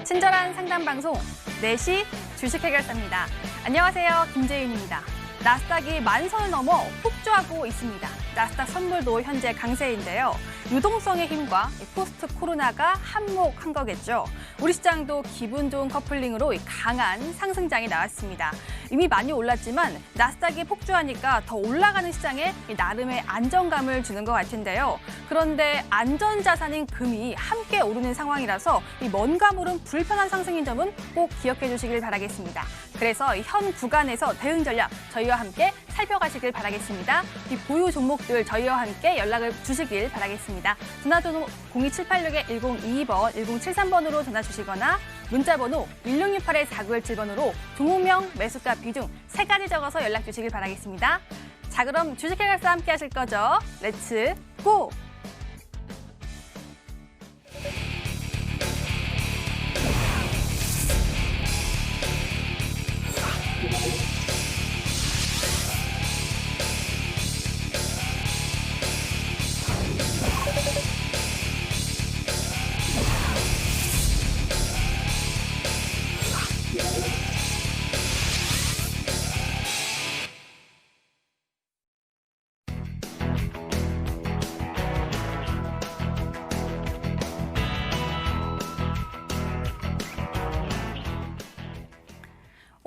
친절한 상담 방송 4시 주식 해결사입니다. 안녕하세요. 김재윤입니다. 나스닥이 만선을 넘어 폭주하고 있습니다. 나스닥 선물도 현재 강세인데요. 유동성의 힘과 포스트 코로나가 한몫한 거겠죠. 우리 시장도 기분 좋은 커플링으로 강한 상승장이 나왔습니다. 이미 많이 올랐지만 나스닥이 폭주하니까 더 올라가는 시장에 나름의 안정감을 주는 것 같은데요. 그런데 안전자산인 금이 함께 오르는 상황이라서 이 먼 가물은 불편한 상승인 점은 꼭 기억해 주시길 바라겠습니다. 그래서 현 구간에서 대응 전략 저희와 함께 살펴가시길 바라겠습니다. 이 보유 종목들 저희와 함께 연락을 주시길 바라겠습니다. 전화번호 02786-1022번, 1073번으로 전화 주시거나 문자번호 1668-4917번으로 종목명, 매수가, 비중 3가지 적어서 연락 주시길 바라겠습니다. 자, 그럼 주식 해결사 함께 하실 거죠? 렛츠 고!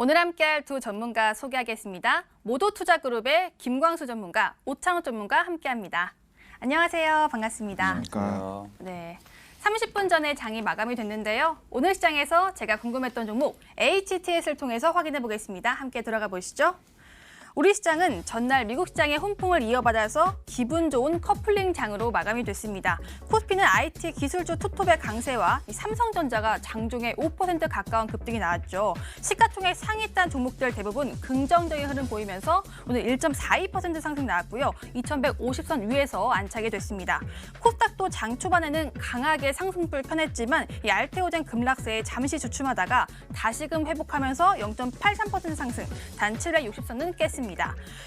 오늘 함께할 두 전문가 소개하겠습니다. 모도투자그룹의 김광수 전문가, 오창호 전문가 함께합니다. 안녕하세요. 반갑습니다. 안녕하십니까. 네, 30분 전에 장이 마감이 됐는데요. 오늘 시장에서 제가 궁금했던 종목 HTS를 통해서 확인해 보겠습니다. 함께 들어가 보시죠. 우리 시장은 전날 미국 시장의 훈풍을 이어받아서 기분 좋은 커플링 장으로 마감이 됐습니다. 코스피는 IT 기술주 투톱의 강세와 삼성전자가 장중에 5% 가까운 급등이 나왔죠. 시가총액 상위단 종목들 대부분 긍정적인 흐름 보이면서 오늘 1.42% 상승 나왔고요. 2150선 위에서 안착이 됐습니다. 코스닥도 장 초반에는 강하게 상승폭을 펴냈지만 이 알테오젠 급락세에 잠시 주춤하다가 다시금 회복하면서 0.83% 상승, 단 760선은 깼습니다.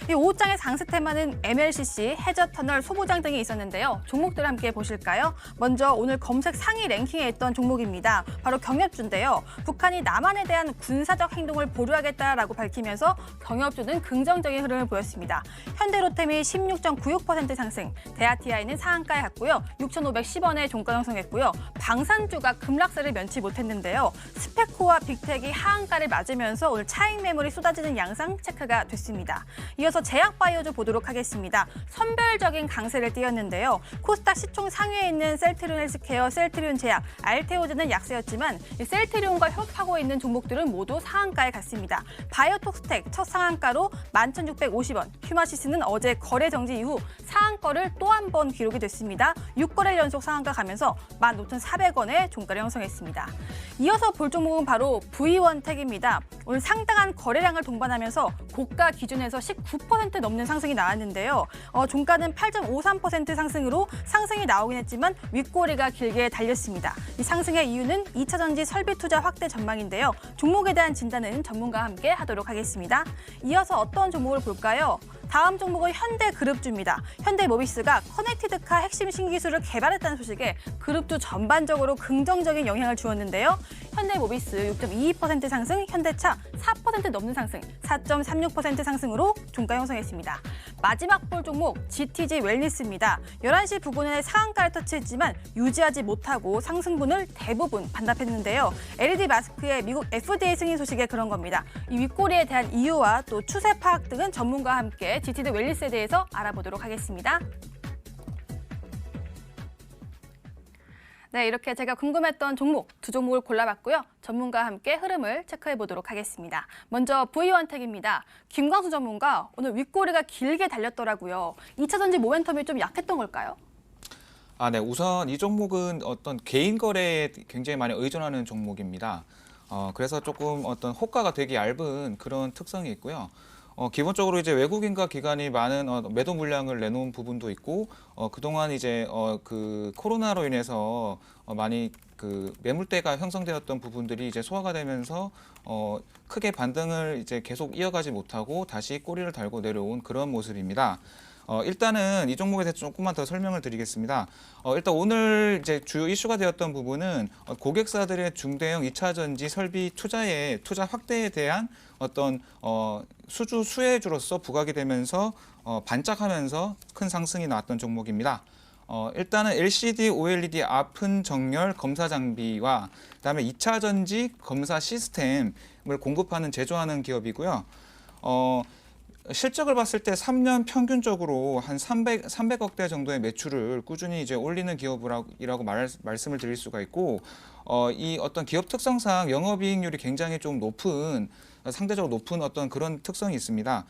이 오후장의 상승 테마는 MLCC, 해저터널, 소보장 등이 있었는데요. 종목들 함께 보실까요? 먼저 오늘 검색 상위 랭킹에 있던 종목입니다. 바로 경협주인데요. 북한이 남한에 대한 군사적 행동을 보류하겠다라고 밝히면서 경협주는 긍정적인 흐름을 보였습니다. 현대로템이 16.96% 상승, 대아티아이는 상한가에 갔고요. 6,510원에 종가 형성했고요. 방산주가 급락세를 면치 못했는데요. 스페코와 빅텍이 하한가를 맞으면서 오늘 차익 매물이 쏟아지는 양상 체크가 됐습니다. 이어서 제약바이오주 보도록 하겠습니다. 선별적인 강세를 띄었는데요. 코스닥 시총 상위에 있는 셀트리온 헬스케어, 셀트리온 제약, 알테오즈는 약세였지만 셀트리온과 협업하고 있는 종목들은 모두 상한가에 갔습니다. 바이오톡스텍 첫 상한가로 11,650원, 휴마시스는 어제 거래 정지 이후 상한가를 또 한 번 기록이 됐습니다. 6거래 연속 상한가 가면서 15,400원에 종가를 형성했습니다. 이어서 볼 종목은 바로 V1텍입니다. 오늘 상당한 거래량을 동반하면서 고가 기준에서 19% 넘는 상승이 나왔는데요. 종가는 8.53% 상승으로 상승이 나오긴 했지만 윗꼬리가 길게 달렸습니다. 이 상승의 이유는 2차 전지 설비 투자 확대 전망인데요. 종목에 대한 진단은 전문가와 함께 하도록 하겠습니다. 이어서 어떤 종목을 볼까요? 다음 종목은 현대그룹주입니다. 현대모비스가 커넥티드카 핵심 신기술을 개발했다는 소식에 그룹주 전반적으로 긍정적인 영향을 주었는데요. 현대모비스 6.22% 상승, 현대차 4% 넘는 상승, 4.36% 상승으로 종가 형성했습니다. 마지막 볼 종목 GTG 웰니스입니다. 11시 부근에 상한가를 터치했지만 유지하지 못하고 상승분을 대부분 반납했는데요. LED 마스크의 미국 FDA 승인 소식에 그런 겁니다. 이 윗꼬리에 대한 이유와 또 추세 파악 등은 전문가와 함께 GTD 웰니스에 대해서 알아보도록 하겠습니다. 네, 이렇게 제가 궁금했던 종목 두 종목을 골라봤고요. 전문가와 함께 흐름을 체크해 보도록 하겠습니다. 먼저 V1텍입니다. 김광수 전문가, 오늘 윗꼬리가 길게 달렸더라고요. 2차 전지 모멘텀이 좀 약했던 걸까요? 네. 우선 이 종목은 어떤 개인 거래에 굉장히 많이 의존하는 종목입니다. 그래서 조금 어떤 호가가 되게 얇은 그런 특성이 있고요. 기본적으로 이제 외국인과 기관이 많은 매도 물량을 내놓은 부분도 있고, 그동안 이제 그 코로나로 인해서 많이 그 매물대가 형성되었던 부분들이 이제 소화가 되면서 크게 반등을 이제 계속 이어가지 못하고 다시 꼬리를 달고 내려온 그런 모습입니다. 일단은 이 종목에 대해서 조금만 더 설명을 드리겠습니다. 일단 오늘 이제 주요 이슈가 되었던 부분은 고객사들의 중대형 2차 전지 설비 투자 확대에 대한 어떤 수혜주로서 부각이 되면서 반짝하면서 큰 상승이 나왔던 종목입니다. 일단은 LCD, OLED 아픈 정렬 검사 장비와 그다음에 2차 전지 검사 시스템을 공급하는 제조하는 기업이고요. 실적을 봤을 때 3년 평균적으로 한 300억대 정도의 매출을 꾸준히 이제 올리는 기업이라고 말씀을 드릴 수가 있고, 이 어떤 기업 특성상 영업이익률이 굉장히 좀 상대적으로 높은 어떤 그런 특성이 있습니다.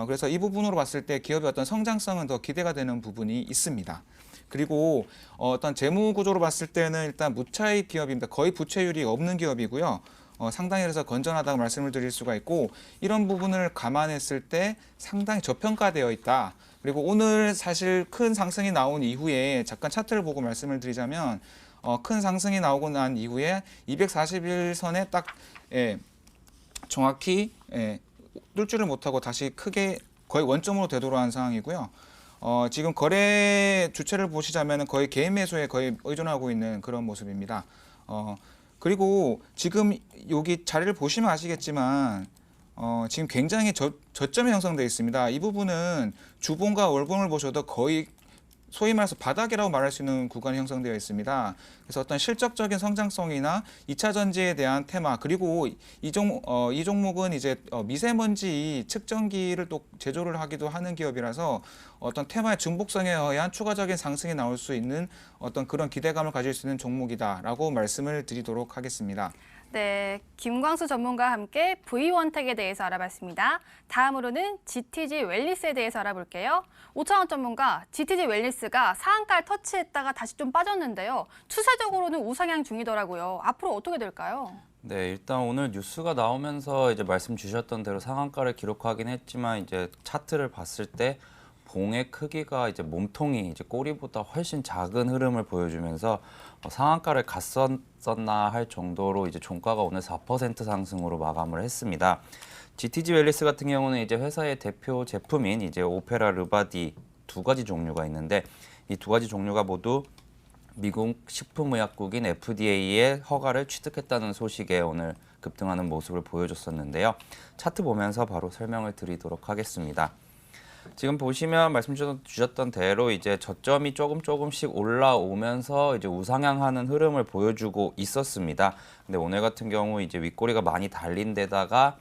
그래서 이 부분으로 봤을 때 기업의 어떤 성장성은 더 기대가 되는 부분이 있습니다. 그리고 어떤 재무 구조로 봤을 때는 일단 무차익 기업입니다. 거의 부채율이 없는 기업이고요. 상당히 그래서 건전하다고 말씀을 드릴 수가 있고, 이런 부분을 감안했을 때 상당히 저평가되어 있다. 그리고 오늘 사실 큰 상승이 나온 이후에 잠깐 차트를 보고 말씀을 드리자면 큰 상승이 나오고 난 이후에 241선에 딱 정확히 뚫지를 못하고 다시 크게 거의 원점으로 되돌아간 상황이고요. 지금 거래 주체를 보시자면 거의 개인 매수에 거의 의존하고 있는 그런 모습입니다. 그리고 지금 여기 자리를 보시면 아시겠지만 지금 굉장히 저점이 형성되어 있습니다. 이 부분은 주봉과 월봉을 보셔도 거의 소위 말해서 바닥이라고 말할 수 있는 구간이 형성되어 있습니다. 그래서 어떤 실적적인 성장성이나 2차 전지에 대한 테마, 그리고 이 종목은 이제 미세먼지 측정기를 또 제조를 하기도 하는 기업이라서 어떤 테마의 중복성에 의한 추가적인 상승이 나올 수 있는 어떤 그런 기대감을 가질 수 있는 종목이다라고 말씀을 드리도록 하겠습니다. 네, 김광수 전문가와 함께 V원텍에 대해서 알아봤습니다. 다음으로는 GTG 웰리스에 대해서 알아볼게요. 오창원 전문가, GTG 웰리스가 상한가를 터치했다가 다시 좀 빠졌는데요. 추세적으로는 우상향 중이더라고요. 앞으로 어떻게 될까요? 네, 일단 오늘 뉴스가 나오면서 이제 말씀 주셨던 대로 상한가를 기록하긴 했지만 이제 차트를 봤을 때 봉의 크기가 이제 몸통이 이제 꼬리보다 훨씬 작은 흐름을 보여주면서 상한가를 갔었나 할 정도로 이제 종가가 오늘 4% 상승으로 마감을 했습니다. GTG 웰리스 같은 경우는 이제 회사의 대표 제품인 이제 오페라 르바디 두 가지 종류가 있는데, 이 두 가지 종류가 모두 미국 식품의약국인 FDA의 허가를 취득했다는 소식에 오늘 급등하는 모습을 보여줬었는데요. 차트 보면서 바로 설명을 드리도록 하겠습니다. 지금 보시면 말씀 주셨던 대로 이제 저점이 조금씩 올라오면서 이제 우상향하는 흐름을 보여주고 있었습니다. 근데 오늘 같은 경우 이제 윗꼬리가 많이 달린 데다가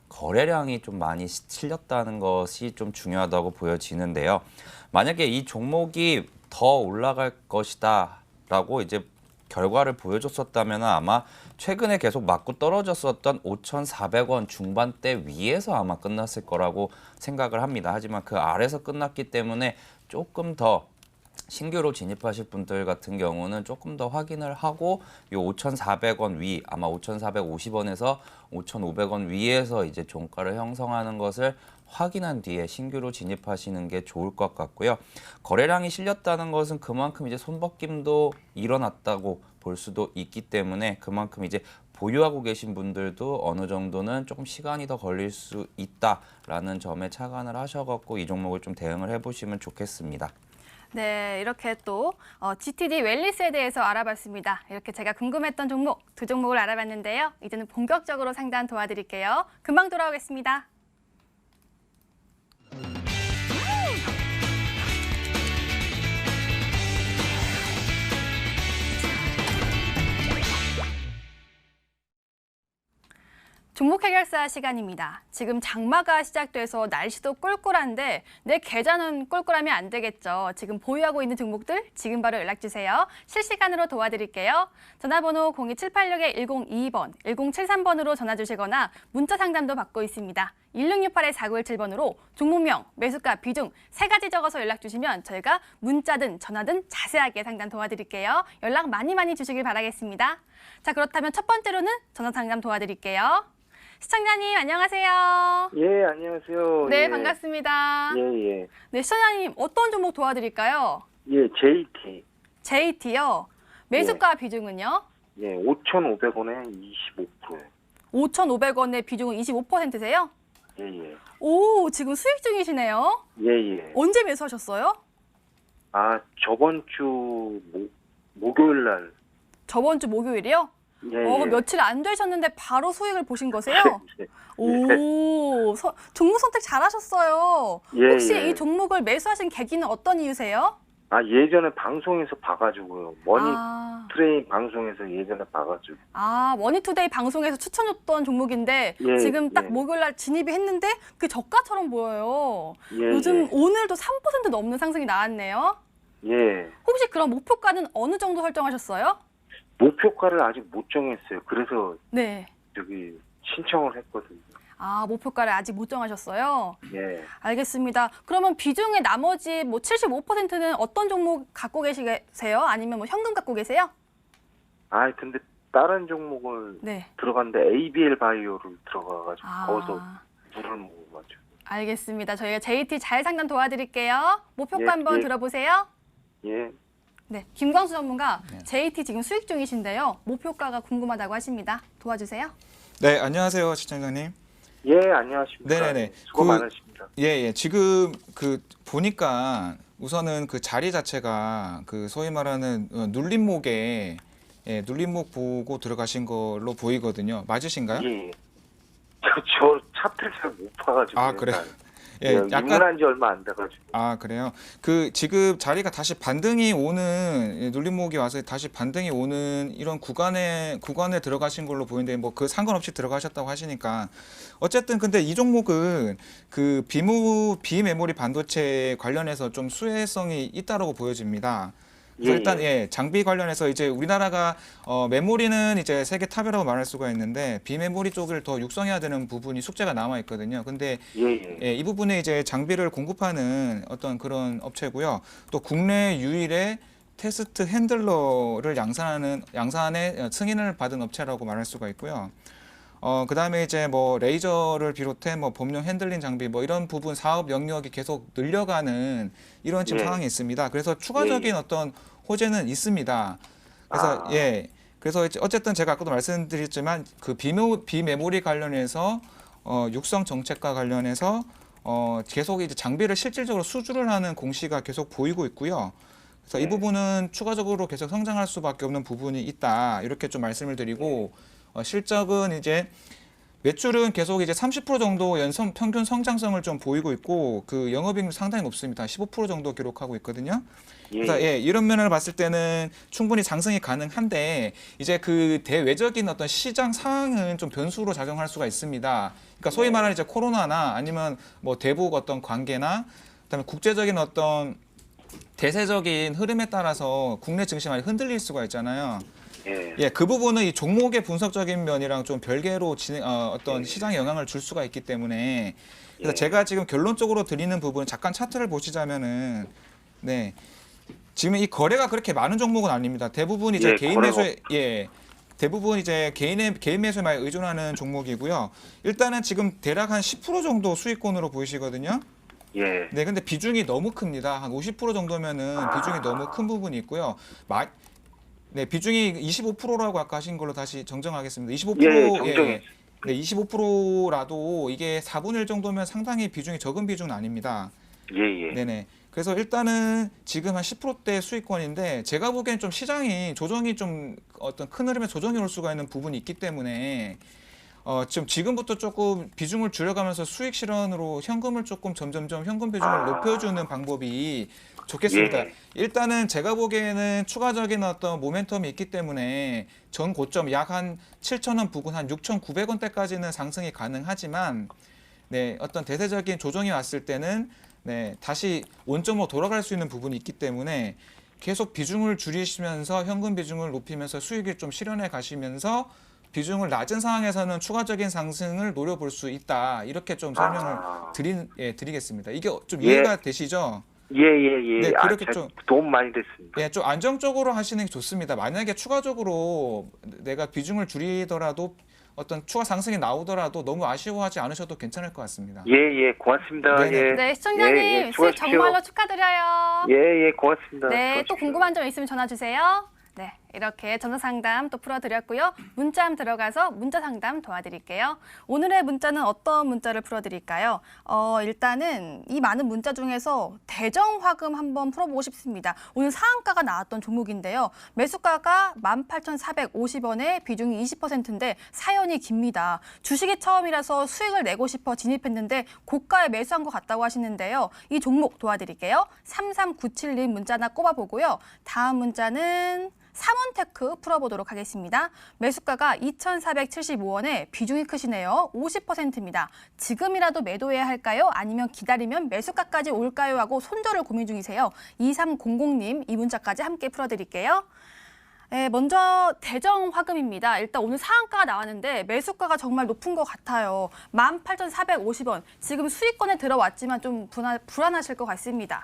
거래량이 좀 많이 실렸다는 것이 좀 중요하다고 보여지는데요. 만약에 이 종목이 더 올라갈 것이다 라고 이제 결과를 보여줬었다면 아마 최근에 계속 맞고 떨어졌었던 5,400원 중반대 위에서 아마 끝났을 거라고 생각을 합니다. 하지만 그 아래서 끝났기 때문에 조금 더 신규로 진입하실 분들 같은 경우는 조금 더 확인을 하고 이 5,400원 위, 아마 5,450원에서 5,500원 위에서 이제 종가를 형성하는 것을 확인한 뒤에 신규로 진입하시는 게 좋을 것 같고요. 거래량이 실렸다는 것은 그만큼 이제 손바뀜도 일어났다고 볼 수도 있기 때문에 그만큼 이제 보유하고 계신 분들도 어느 정도는 조금 시간이 더 걸릴 수 있다라는 점에 착안을 하셔갖고 이 종목을 좀 대응을 해보시면 좋겠습니다. 네, 이렇게 또 GTD 웰리스에 대해서 알아봤습니다. 이렇게 제가 궁금했던 종목, 두 종목을 알아봤는데요. 이제는 본격적으로 상담 도와드릴게요. 금방 돌아오겠습니다. 종목 해결사 시간입니다. 지금 장마가 시작돼서 날씨도 꿀꿀한데 내 계좌는 꿀꿀하면 안 되겠죠. 지금 보유하고 있는 종목들 지금 바로 연락주세요. 실시간으로 도와드릴게요. 전화번호 02786-1022번, 1073번으로 전화 주시거나 문자 상담도 받고 있습니다. 1668-4917번으로 종목명, 매수가, 비중 세 가지 적어서 연락 주시면 저희가 문자든 전화든 자세하게 상담 도와드릴게요. 연락 많이 주시길 바라겠습니다. 자, 그렇다면 첫 번째로는 전화 상담 도와드릴게요. 시청자님 안녕하세요. 예, 안녕하세요. 네, 예. 반갑습니다. 예. 네, 시청자님 어떤 종목 도와드릴까요? 예, JT. JT요. 매수가 비중은요? 예, 5,500원에 25%예요. 5,500원의 비중은 25%세요? 예, 예. 오, 지금 수익 중이시네요. 예, 예. 언제 매수하셨어요? 아, 저번 주 목요일 날. 저번 주 목요일이요? 예, 예. 며칠 안 되셨는데 바로 수익을 보신 거세요? 예. 오, 종목 선택 잘하셨어요. 예, 혹시 예. 이 종목을 매수하신 계기는 어떤 이유세요? 아, 예전에 방송에서 봐가지고요. 머니 아, 트레인 방송에서 예전에 봐가지고. 머니투데이 방송에서 추천줬던 종목인데 예, 지금 딱 예. 목요일 날 진입이 했는데 그 저가처럼 보여요. 예, 요즘 예. 오늘도 3% 넘는 상승이 나왔네요. 예. 혹시 그럼 목표가는 어느 정도 설정하셨어요? 목표가를 아직 못 정했어요. 그래서 네. 저기 신청을 했거든요. 목표가를 아직 못 정하셨어요? 예. 알겠습니다. 그러면 비중의 나머지 75%는 어떤 종목 갖고 계세요? 아니면 현금 갖고 계세요? 아, 근데 다른 종목을 네. 들어갔는데 ABL 바이오를 들어가가지고 거기서 물을 먹어가지고. 알겠습니다. 저희가 JT 잘 상담 도와드릴게요. 목표가 예, 한번 예. 들어보세요. 예. 네, 김광수 전문가 JT 지금 수익 중이신데요. 목표가가 궁금하다고 하십니다. 도와주세요. 네, 안녕하세요, 시청자님. 예, 안녕하십니까. 네네네. 수고 많으십니다. 예. 지금 보니까 우선은 그 자리 자체가 그 소위 말하는 눌림목에 눌림목 보고 들어가신 걸로 보이거든요. 맞으신가요? 예. 저 차트를 잘 못 봐가지고. 아, 그래요? 예, 입문한 지 얼마 안 돼가지고. 아, 그래요? 지금 자리가 다시 반등이 오는, 눌림목이 와서 다시 반등이 오는 이런 구간에 들어가신 걸로 보이는데, 뭐 그 상관없이 들어가셨다고 하시니까. 어쨌든 근데 이 종목은 그 비메모리 반도체 관련해서 좀 수혜성이 있다라고 보여집니다. 그래서 예, 일단 장비 관련해서 이제 우리나라가 메모리는 이제 세계 탑이라고 말할 수가 있는데 비메모리 쪽을 더 육성해야 되는 부분이 숙제가 남아 있거든요. 근데 이 부분에 이제 장비를 공급하는 어떤 그런 업체고요. 또 국내 유일의 테스트 핸들러를 양산의 승인을 받은 업체라고 말할 수가 있고요. 그다음에 이제 뭐 레이저를 비롯해 뭐 범용 핸들링 장비 뭐 이런 부분 사업 영역이 계속 늘려가는 이런 지금 상황이 있습니다. 그래서 추가적인 어떤 호재는 있습니다. 그래서 그래서 이제 어쨌든 제가 아까도 말씀드렸지만 그 비메모리 관련해서 육성 정책과 관련해서 계속 이제 장비를 실질적으로 수주를 하는 공시가 계속 보이고 있고요. 그래서 이 부분은 추가적으로 계속 성장할 수밖에 없는 부분이 있다. 이렇게 좀 말씀을 드리고 실적은 이제 매출은 계속 이제 30% 정도 평균 성장성을 좀 보이고 있고 그 영업이익률 상당히 높습니다. 15% 정도 기록하고 있거든요. 그래서 이런 면을 봤을 때는 충분히 상승이 가능한데 이제 그 대외적인 어떤 시장 상황은 좀 변수로 작용할 수가 있습니다. 그러니까 소위 말하는 이제 코로나나 아니면 뭐 대북 어떤 관계나 그다음에 국제적인 어떤 대세적인 흐름에 따라서 국내 증시 많이 흔들릴 수가 있잖아요. 그 부분은 이 종목의 분석적인 면이랑 좀 별개로 어떤 시장에 영향을 줄 수가 있기 때문에 그래서 제가 지금 결론적으로 드리는 부분 잠깐 차트를 보시자면은 지금 이 거래가 그렇게 많은 종목은 아닙니다. 대부분 이제 개인 매수에 대부분 이제 개인 매수에 많이 의존하는 종목이고요. 일단은 지금 대략 한 10% 정도 수익권으로 보이시거든요. 네, 근데 비중이 너무 큽니다. 한 50% 정도면은 비중이 너무 큰 부분이 있고요. 네, 비중이 25%라고 아까 하신 걸로 다시 정정하겠습니다. 25%, 네, 25%라도 이게 4분의 1 정도면 상당히 비중이 적은 비중은 아닙니다. 네네. 그래서 일단은 지금 한 10%대 수익권인데 제가 보기엔 좀 시장이 조정이 좀 어떤 큰 흐름의 조정이 올 수가 있는 부분이 있기 때문에 지금부터 조금 비중을 줄여가면서 수익 실현으로 현금을 조금 점점점 현금 비중을 높여주는 방법이 좋겠습니다. 일단은 제가 보기에는 추가적인 어떤 모멘텀이 있기 때문에 전 고점 약 한 7,000원 부근 한 6,900원대까지는 상승이 가능하지만 어떤 대세적인 조정이 왔을 때는 다시 원점으로 돌아갈 수 있는 부분이 있기 때문에 계속 비중을 줄이시면서 현금 비중을 높이면서 수익을 좀 실현해 가시면서 비중을 낮은 상황에서는 추가적인 상승을 노려볼 수 있다. 이렇게 좀 설명을 드리겠습니다. 이게 좀 이해가 되시죠? 네, 그렇게 좀 도움 많이 됐습니다. 좀 안정적으로 하시는 게 좋습니다. 만약에 추가적으로 내가 비중을 줄이더라도 어떤 추가 상승이 나오더라도 너무 아쉬워하지 않으셔도 괜찮을 것 같습니다. 고맙습니다. 네, 시청자님 수익 정말로 축하드려요. 고맙습니다. 네, 또 궁금한 점 있으면 전화 주세요. 네, 이렇게 전화 상담 또 풀어드렸고요. 문자 들어가서 문자 상담 도와드릴게요. 오늘의 문자는 어떤 문자를 풀어드릴까요? 일단은 이 많은 문자 중에서 대정화금 한번 풀어보고 싶습니다. 오늘 상한가가 나왔던 종목인데요. 매수가가 18,450원에 비중이 20%인데 사연이 깁니다. 주식이 처음이라서 수익을 내고 싶어 진입했는데 고가에 매수한 것 같다고 하시는데요. 이 종목 도와드릴게요. 3397님 문자 하나 꼽아보고요. 다음 문자는 삼원테크 풀어보도록 하겠습니다. 매수가가 2,475원에 비중이 크시네요. 50%입니다. 지금이라도 매도해야 할까요? 아니면 기다리면 매수가까지 올까요? 하고 손절을 고민 중이세요. 2300님 이 문자까지 함께 풀어드릴게요. 네, 먼저 대정화금입니다. 일단 오늘 상한가가 나왔는데 매수가가 정말 높은 것 같아요. 18,450원. 지금 수익권에 들어왔지만 좀 불안하실 것 같습니다.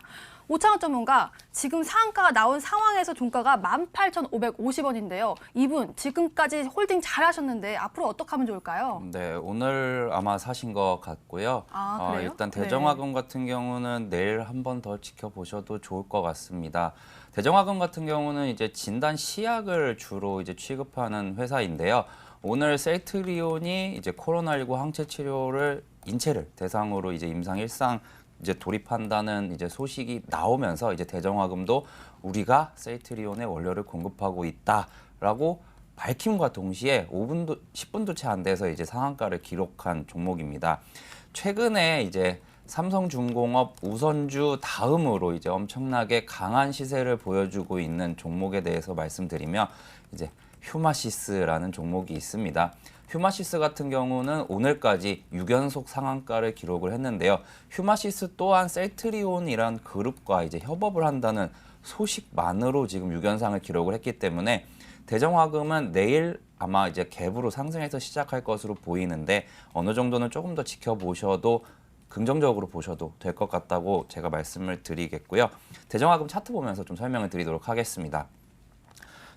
오창원 전문가, 지금 상한가가 나온 상황에서 종가가 18,550원인데요. 이분 지금까지 홀딩 잘 하셨는데 앞으로 어떻게 하면 좋을까요? 네, 오늘 아마 사신 것 같고요. 아, 그래요? 일단 대정화금 같은 경우는 내일 한 번 더 지켜보셔도 좋을 것 같습니다. 대정화금 같은 경우는 이제 진단 시약을 주로 이제 취급하는 회사인데요. 오늘 셀트리온이 이제 코로나19 항체 치료를 인체를 대상으로 이제 임상 일상 이제 돌입한다는 이제 소식이 나오면서 이제 대정화금도 우리가 셀트리온의 원료를 공급하고 있다라고 밝힘과 동시에 10분도 채 안 돼서 이제 상한가를 기록한 종목입니다. 최근에 이제 삼성중공업, 우선주 다음으로 이제 엄청나게 강한 시세를 보여주고 있는 종목에 대해서 말씀드리면 이제 휴마시스라는 종목이 있습니다. 휴마시스 같은 경우는 오늘까지 6연속 상한가를 기록을 했는데요. 휴마시스 또한 셀트리온이란 그룹과 이제 협업을 한다는 소식만으로 지금 6연상을 기록을 했기 때문에 대정화금은 내일 아마 이제 갭으로 상승해서 시작할 것으로 보이는데 어느 정도는 조금 더 지켜보셔도 긍정적으로 보셔도 될 것 같다고 제가 말씀을 드리겠고요. 대정화금 차트 보면서 좀 설명을 드리도록 하겠습니다.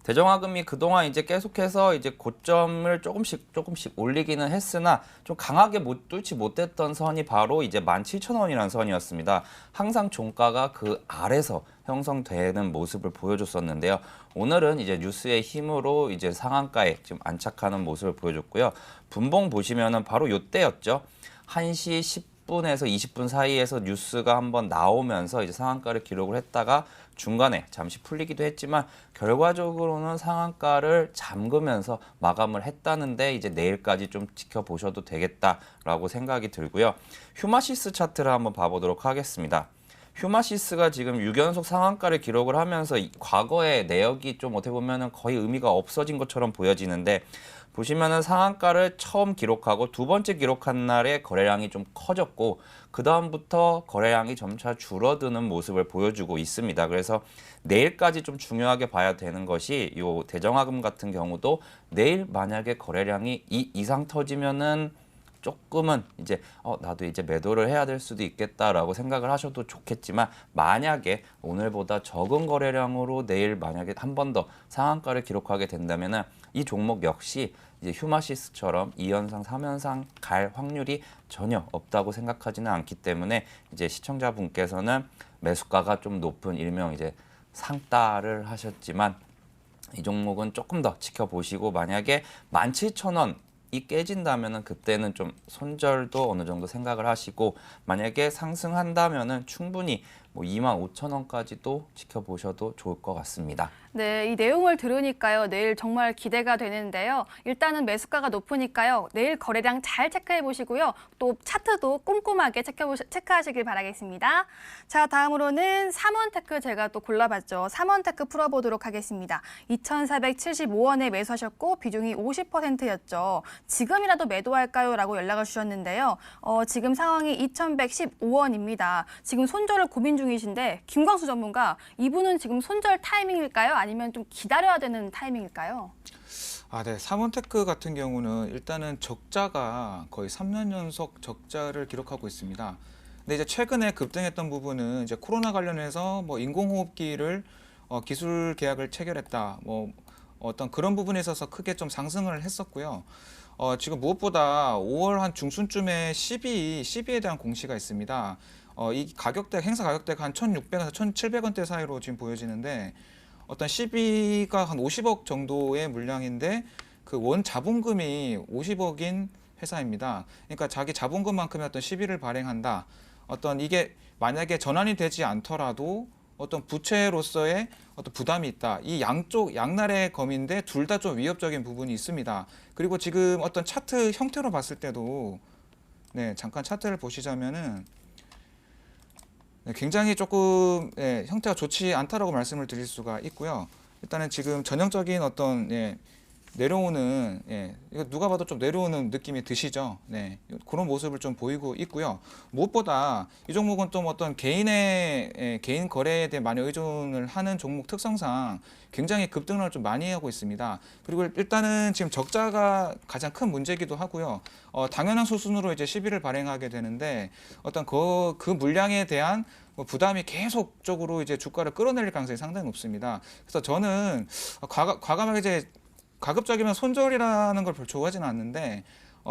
대정화금이 그동안 이제 계속해서 이제 고점을 조금씩 올리기는 했으나 좀 강하게 뚫지 못했던 선이 바로 이제 17,000원이라는 선이었습니다. 항상 종가가 그 아래서 형성되는 모습을 보여줬었는데요. 오늘은 이제 뉴스의 힘으로 이제 상한가에 지금 안착하는 모습을 보여줬고요. 분봉 보시면은 바로 요때였죠. 1시 10분에서 20분 사이에서 뉴스가 한번 나오면서 이제 상한가를 기록을 했다가 중간에 잠시 풀리기도 했지만 결과적으로는 상한가를 잠그면서 마감을 했다는데 이제 내일까지 좀 지켜보셔도 되겠다라고 생각이 들고요. 휴마시스 차트를 한번 봐보도록 하겠습니다. 휴마시스가 지금 6연속 상한가를 기록을 하면서 과거의 내역이 좀 어떻게 보면은 거의 의미가 없어진 것처럼 보여지는데 보시면은 상한가를 처음 기록하고 두 번째 기록한 날에 거래량이 좀 커졌고 그 다음부터 거래량이 점차 줄어드는 모습을 보여주고 있습니다. 그래서 내일까지 좀 중요하게 봐야 되는 것이 이 대정화금 같은 경우도 내일 만약에 거래량이 이 이상 터지면은 조금은 이제 나도 이제 매도를 해야 될 수도 있겠다라고 생각을 하셔도 좋겠지만 만약에 오늘보다 적은 거래량으로 내일 만약에 한 번 더 상한가를 기록하게 된다면은 이 종목 역시 이제 휴마시스처럼 2연상, 3연상 갈 확률이 전혀 없다고 생각하지는 않기 때문에 이제 시청자분께서는 매수가가 좀 높은 일명 이제 상따를 하셨지만 이 종목은 조금 더 지켜보시고 만약에 17,000원 이 깨진다면은 그때는 좀 손절도 어느 정도 생각을 하시고 만약에 상승한다면은 충분히 뭐 25,000원까지도 지켜보셔도 좋을 것 같습니다. 네, 이 내용을 들으니까요. 내일 정말 기대가 되는데요. 일단은 매수가가 높으니까요. 내일 거래량 잘 체크해 보시고요. 또 차트도 꼼꼼하게 체크하시길 바라겠습니다. 자, 다음으로는 삼원테크 제가 또 골라봤죠. 삼원테크 풀어보도록 하겠습니다. 2,475원에 매수하셨고 비중이 50%였죠. 지금이라도 매도할까요? 라고 연락을 주셨는데요. 지금 상황이 2,115원입니다. 지금 손절을 고민 중이신데 김광수 전문가, 이분은 지금 손절 타이밍일까요? 아니면 좀 기다려야 되는 타이밍일까요? 네. 삼원테크 같은 경우는 일단은 적자가 거의 3년 연속 적자를 기록하고 있습니다. 근데 이제 최근에 급등했던 부분은 이제 코로나 관련해서 뭐 인공호흡기를 기술 계약을 체결했다. 뭐 어떤 그런 부분에 있어서 크게 좀 상승을 했었고요. 지금 무엇보다 5월 한 중순쯤에 CB에 대한 공시가 있습니다. 이 가격대 행사 가격대가 한 1,600에서 1,700원대 사이로 지금 보여지는데 어떤 시비가 한 50억 정도의 물량인데 그 원 자본금이 50억인 회사입니다. 그러니까 자기 자본금만큼의 어떤 시비를 발행한다. 어떤 이게 만약에 전환이 되지 않더라도 어떤 부채로서의 어떤 부담이 있다. 이 양쪽 양날의 검인데 둘 다 좀 위협적인 부분이 있습니다. 그리고 지금 어떤 차트 형태로 봤을 때도 네, 잠깐 차트를 보시자면은 네, 굉장히 조금 형태가 좋지 않다라고 말씀을 드릴 수가 있고요. 일단은 지금 전형적인 어떤 내려오는 이거 누가 봐도 좀 내려오는 느낌이 드시죠? 네, 그런 모습을 좀 보이고 있고요. 무엇보다 이 종목은 좀 어떤 개인의 개인 거래에 대해 많이 의존을 하는 종목 특성상 굉장히 급등을 좀 많이 하고 있습니다. 그리고 일단은 지금 적자가 가장 큰 문제이기도 하고요. 당연한 수순으로 이제 시비를 발행하게 되는데 어떤 그 물량에 대한 부담이 계속적으로 이제 주가를 끌어내릴 가능성이 상당히 높습니다. 그래서 저는 과감하게 이제 가급적이면 손절이라는 걸 별로 좋아하지는 않는데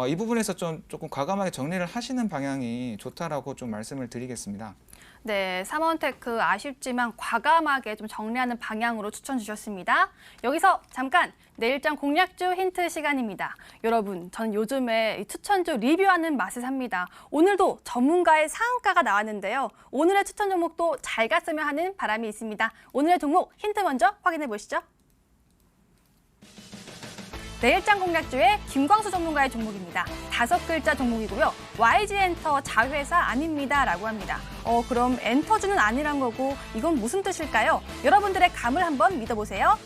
이 부분에서 조금 과감하게 정리를 하시는 방향이 좋다라고 좀 말씀을 드리겠습니다. 네, 삼원테크 아쉽지만 과감하게 좀 정리하는 방향으로 추천 주셨습니다. 여기서 잠깐 내일장 공략주 힌트 시간입니다. 여러분, 전 요즘에 이 추천주 리뷰하는 맛을 삽니다. 오늘도 전문가의 상한가가 나왔는데요. 오늘의 추천 종목도 잘 갔으면 하는 바람이 있습니다. 오늘의 종목 힌트 먼저 확인해 보시죠. 내일장 공략주의 김광수 전문가의 종목입니다. 5글자 종목이고요. YG엔터 자회사 아닙니다 라고 합니다. 그럼 엔터주는 아니란 거고 이건 무슨 뜻일까요? 여러분들의 감을 한번 믿어보세요.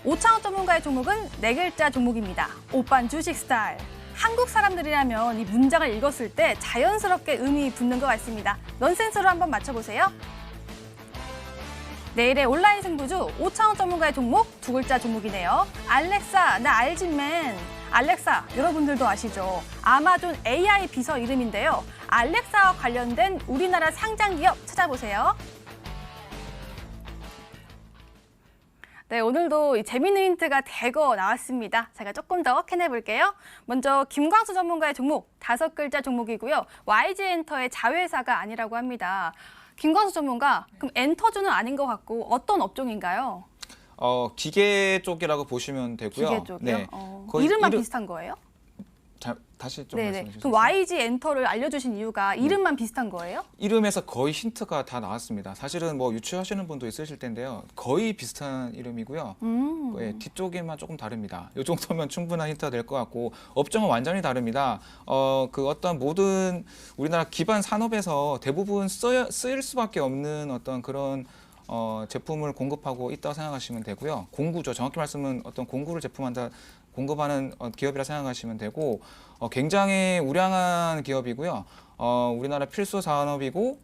오창호 전문가의 종목은 4글자 종목입니다. 오빤 주식 스타일. 한국 사람들이라면 이 문장을 읽었을 때 자연스럽게 음이 붙는 것 같습니다. 넌센스로 한번 맞춰보세요. 내일의 온라인 승부주 오창호 전문가의 종목 2글자 종목이네요. 알렉사, 나 알지맨. 알렉사, 여러분들도 아시죠? 아마존 AI 비서 이름인데요. 알렉사와 관련된 우리나라 상장 기업 찾아보세요. 네, 오늘도 재미있는 힌트가 대거 나왔습니다. 제가 조금 더 캐내볼게요. 먼저 김광수 전문가의 종목 5글자 종목이고요. YG엔터의 자회사가 아니라고 합니다. 김광수 전문가, 그럼 엔터주는 아닌 것 같고 어떤 업종인가요? 기계 쪽이라고 보시면 되고요. 기계 쪽이요? 네, 이름만 비슷한 거예요? 다시 좀 네네. 말씀해 주세요. 그럼 YG 엔터를 알려주신 이유가 이름만 비슷한 거예요? 이름에서 거의 힌트가 다 나왔습니다. 사실은 뭐 유추하시는 분도 있으실 텐데요. 거의 비슷한 이름이고요. 뒤쪽에만 조금 다릅니다. 이 정도면 충분한 힌트가 될 것 같고 업종은 완전히 다릅니다. 그 어떤 모든 우리나라 기반 산업에서 대부분 쓰일 수밖에 없는 어떤 그런 제품을 공급하고 있다고 생각하시면 되고요. 공구죠. 정확히 말씀은 어떤 공구를 공급하는 기업이라 생각하시면 되고 굉장히 우량한 기업이고요. 우리나라 필수 산업이고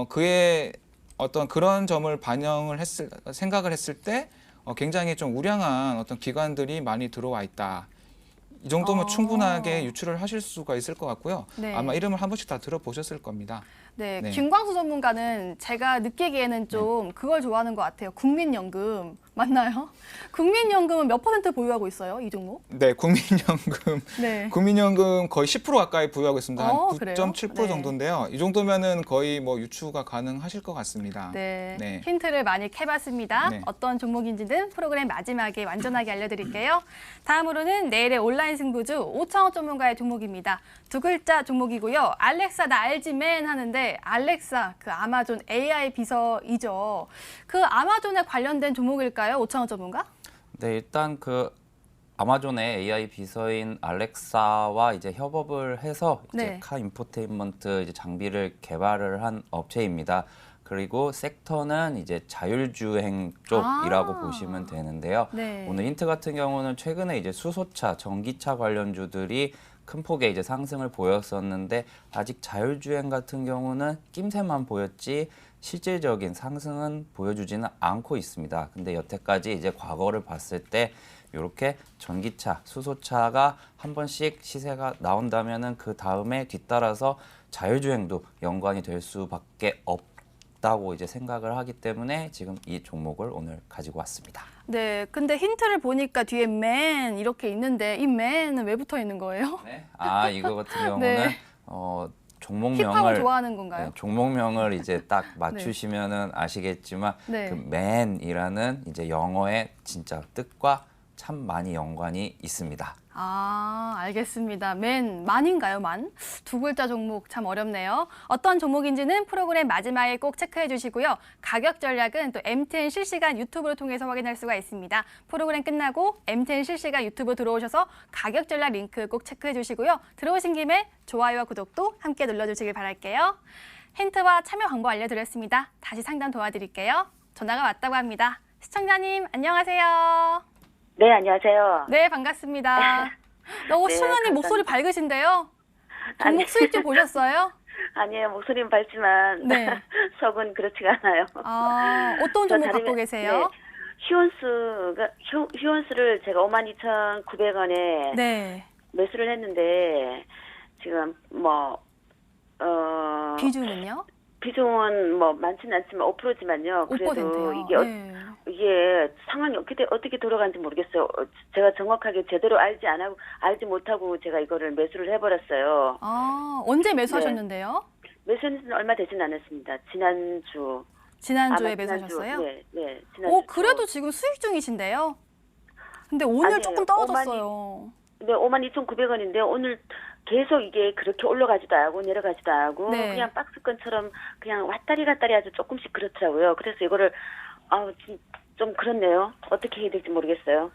그의 어떤 그런 점을 생각을 했을 때 굉장히 좀 우량한 어떤 기관들이 많이 들어와 있다. 이 정도면 충분하게 유추를 하실 수가 있을 것 같고요. 네. 아마 이름을 한 번씩 다 들어보셨을 겁니다. 네, 네. 김광수 전문가는 제가 느끼기에는 좀 그걸 좋아하는 것 같아요. 국민연금. 맞나요? 국민연금은 몇 % 보유하고 있어요, 이 종목? 네, 국민연금. 네. 국민연금 거의 10% 가까이 보유하고 있습니다. 한 그래요? 9.7% 네. 정도인데요. 이 정도면은 거의 뭐 유추가 가능하실 것 같습니다. 네, 네. 힌트를 많이 캐봤습니다. 네. 어떤 종목인지는 프로그램 마지막에 완전하게 알려드릴게요. 다음으로는 내일의 온라인 승부주 오창호 전문가의 종목입니다. 2글자 종목이고요. 알렉사 나 알지맨 하는데 알렉사 그 아마존 AI 비서이죠. 그 아마존에 관련된 종목일까요, 오창호 전문가? 네, 일단 그 아마존의 AI 비서인 알렉사와 이제 협업을 해서 이제 네. 카 인포테인먼트 이제 장비를 개발을 한 업체입니다. 그리고 섹터는 이제 자율주행 쪽이라고 보시면 되는데요. 네. 오늘 힌트 같은 경우는 최근에 이제 수소차, 전기차 관련주들이 큰 폭의 이제 상승을 보였었는데 아직 자율주행 같은 경우는 낌새만 보였지 실질적인 상승은 보여주지는 않고 있습니다. 근데 여태까지 이제 과거를 봤을 때 이렇게 전기차, 수소차가 한 번씩 시세가 나온다면은 그 다음에 뒤따라서 자율주행도 연관이 될 수밖에 없다고 이제 생각을 하기 때문에 지금 이 종목을 오늘 가지고 왔습니다. 네, 근데 힌트를 보니까 뒤에 맨 이렇게 있는데 이 맨은 왜 붙어 있는 거예요? 네. 이거 같은 경우는 네. 힙합을 좋아하는 건가요? 네, 종목명을 이제 딱 맞추시면은 아시겠지만 네. 그 man이라는 이제 영어의 진짜 뜻과 참 많이 연관이 있습니다. 아, 알겠습니다. 만인가요, 만? 두 글자 종목 참 어렵네요. 어떤 종목인지는 프로그램 마지막에 꼭 체크해 주시고요. 가격 전략은 또 MTN 실시간 유튜브를 통해서 확인할 수가 있습니다. 프로그램 끝나고 MTN 실시간 유튜브 들어오셔서 가격 전략 링크 꼭 체크해 주시고요. 들어오신 김에 좋아요와 구독도 함께 눌러주시길 바랄게요. 힌트와 참여 방법 알려드렸습니다. 다시 상담 도와드릴게요. 전화가 왔다고 합니다. 시청자님, 안녕하세요. 네, 안녕하세요. 네, 반갑습니다. 너무 네, 시청자님 목소리 밝으신데요? 종목 아니. 수익 좀 보셨어요? 아니에요, 목소리는 밝지만 네. 속은 그렇지가 않아요. 아, 어떤 종목 저 갖고 다른- 계세요? 휴원스를 제가 52,900원에 네. 매수를 했는데 지금 비중은요? 비중은 많지는 않지만 5%지만요. 그래도 5%요. 네. 이게 상황이 어떻게 돌아가는지 모르겠어요. 제가 정확하게 제대로 알지 못하고 제가 이거를 매수를 해버렸어요. 아, 언제 매수하셨는데요? 매수는 얼마 되진 않았습니다. 지난주. 지난주에 아마 매수하셨어요? 네. 지난주. 그래도 지금 수익 중이신데요? 근데 오늘 아니에요. 조금 떨어졌어요. 네, 52,900원인데 오늘 계속 이게 그렇게 올라가지도 않고 내려가지도 않고 네. 그냥 박스권처럼 그냥 왔다리 갔다리 아주 조금씩 그렇더라고요. 그래서 이거를 좀 그렇네요. 어떻게 해야 될지 모르겠어요.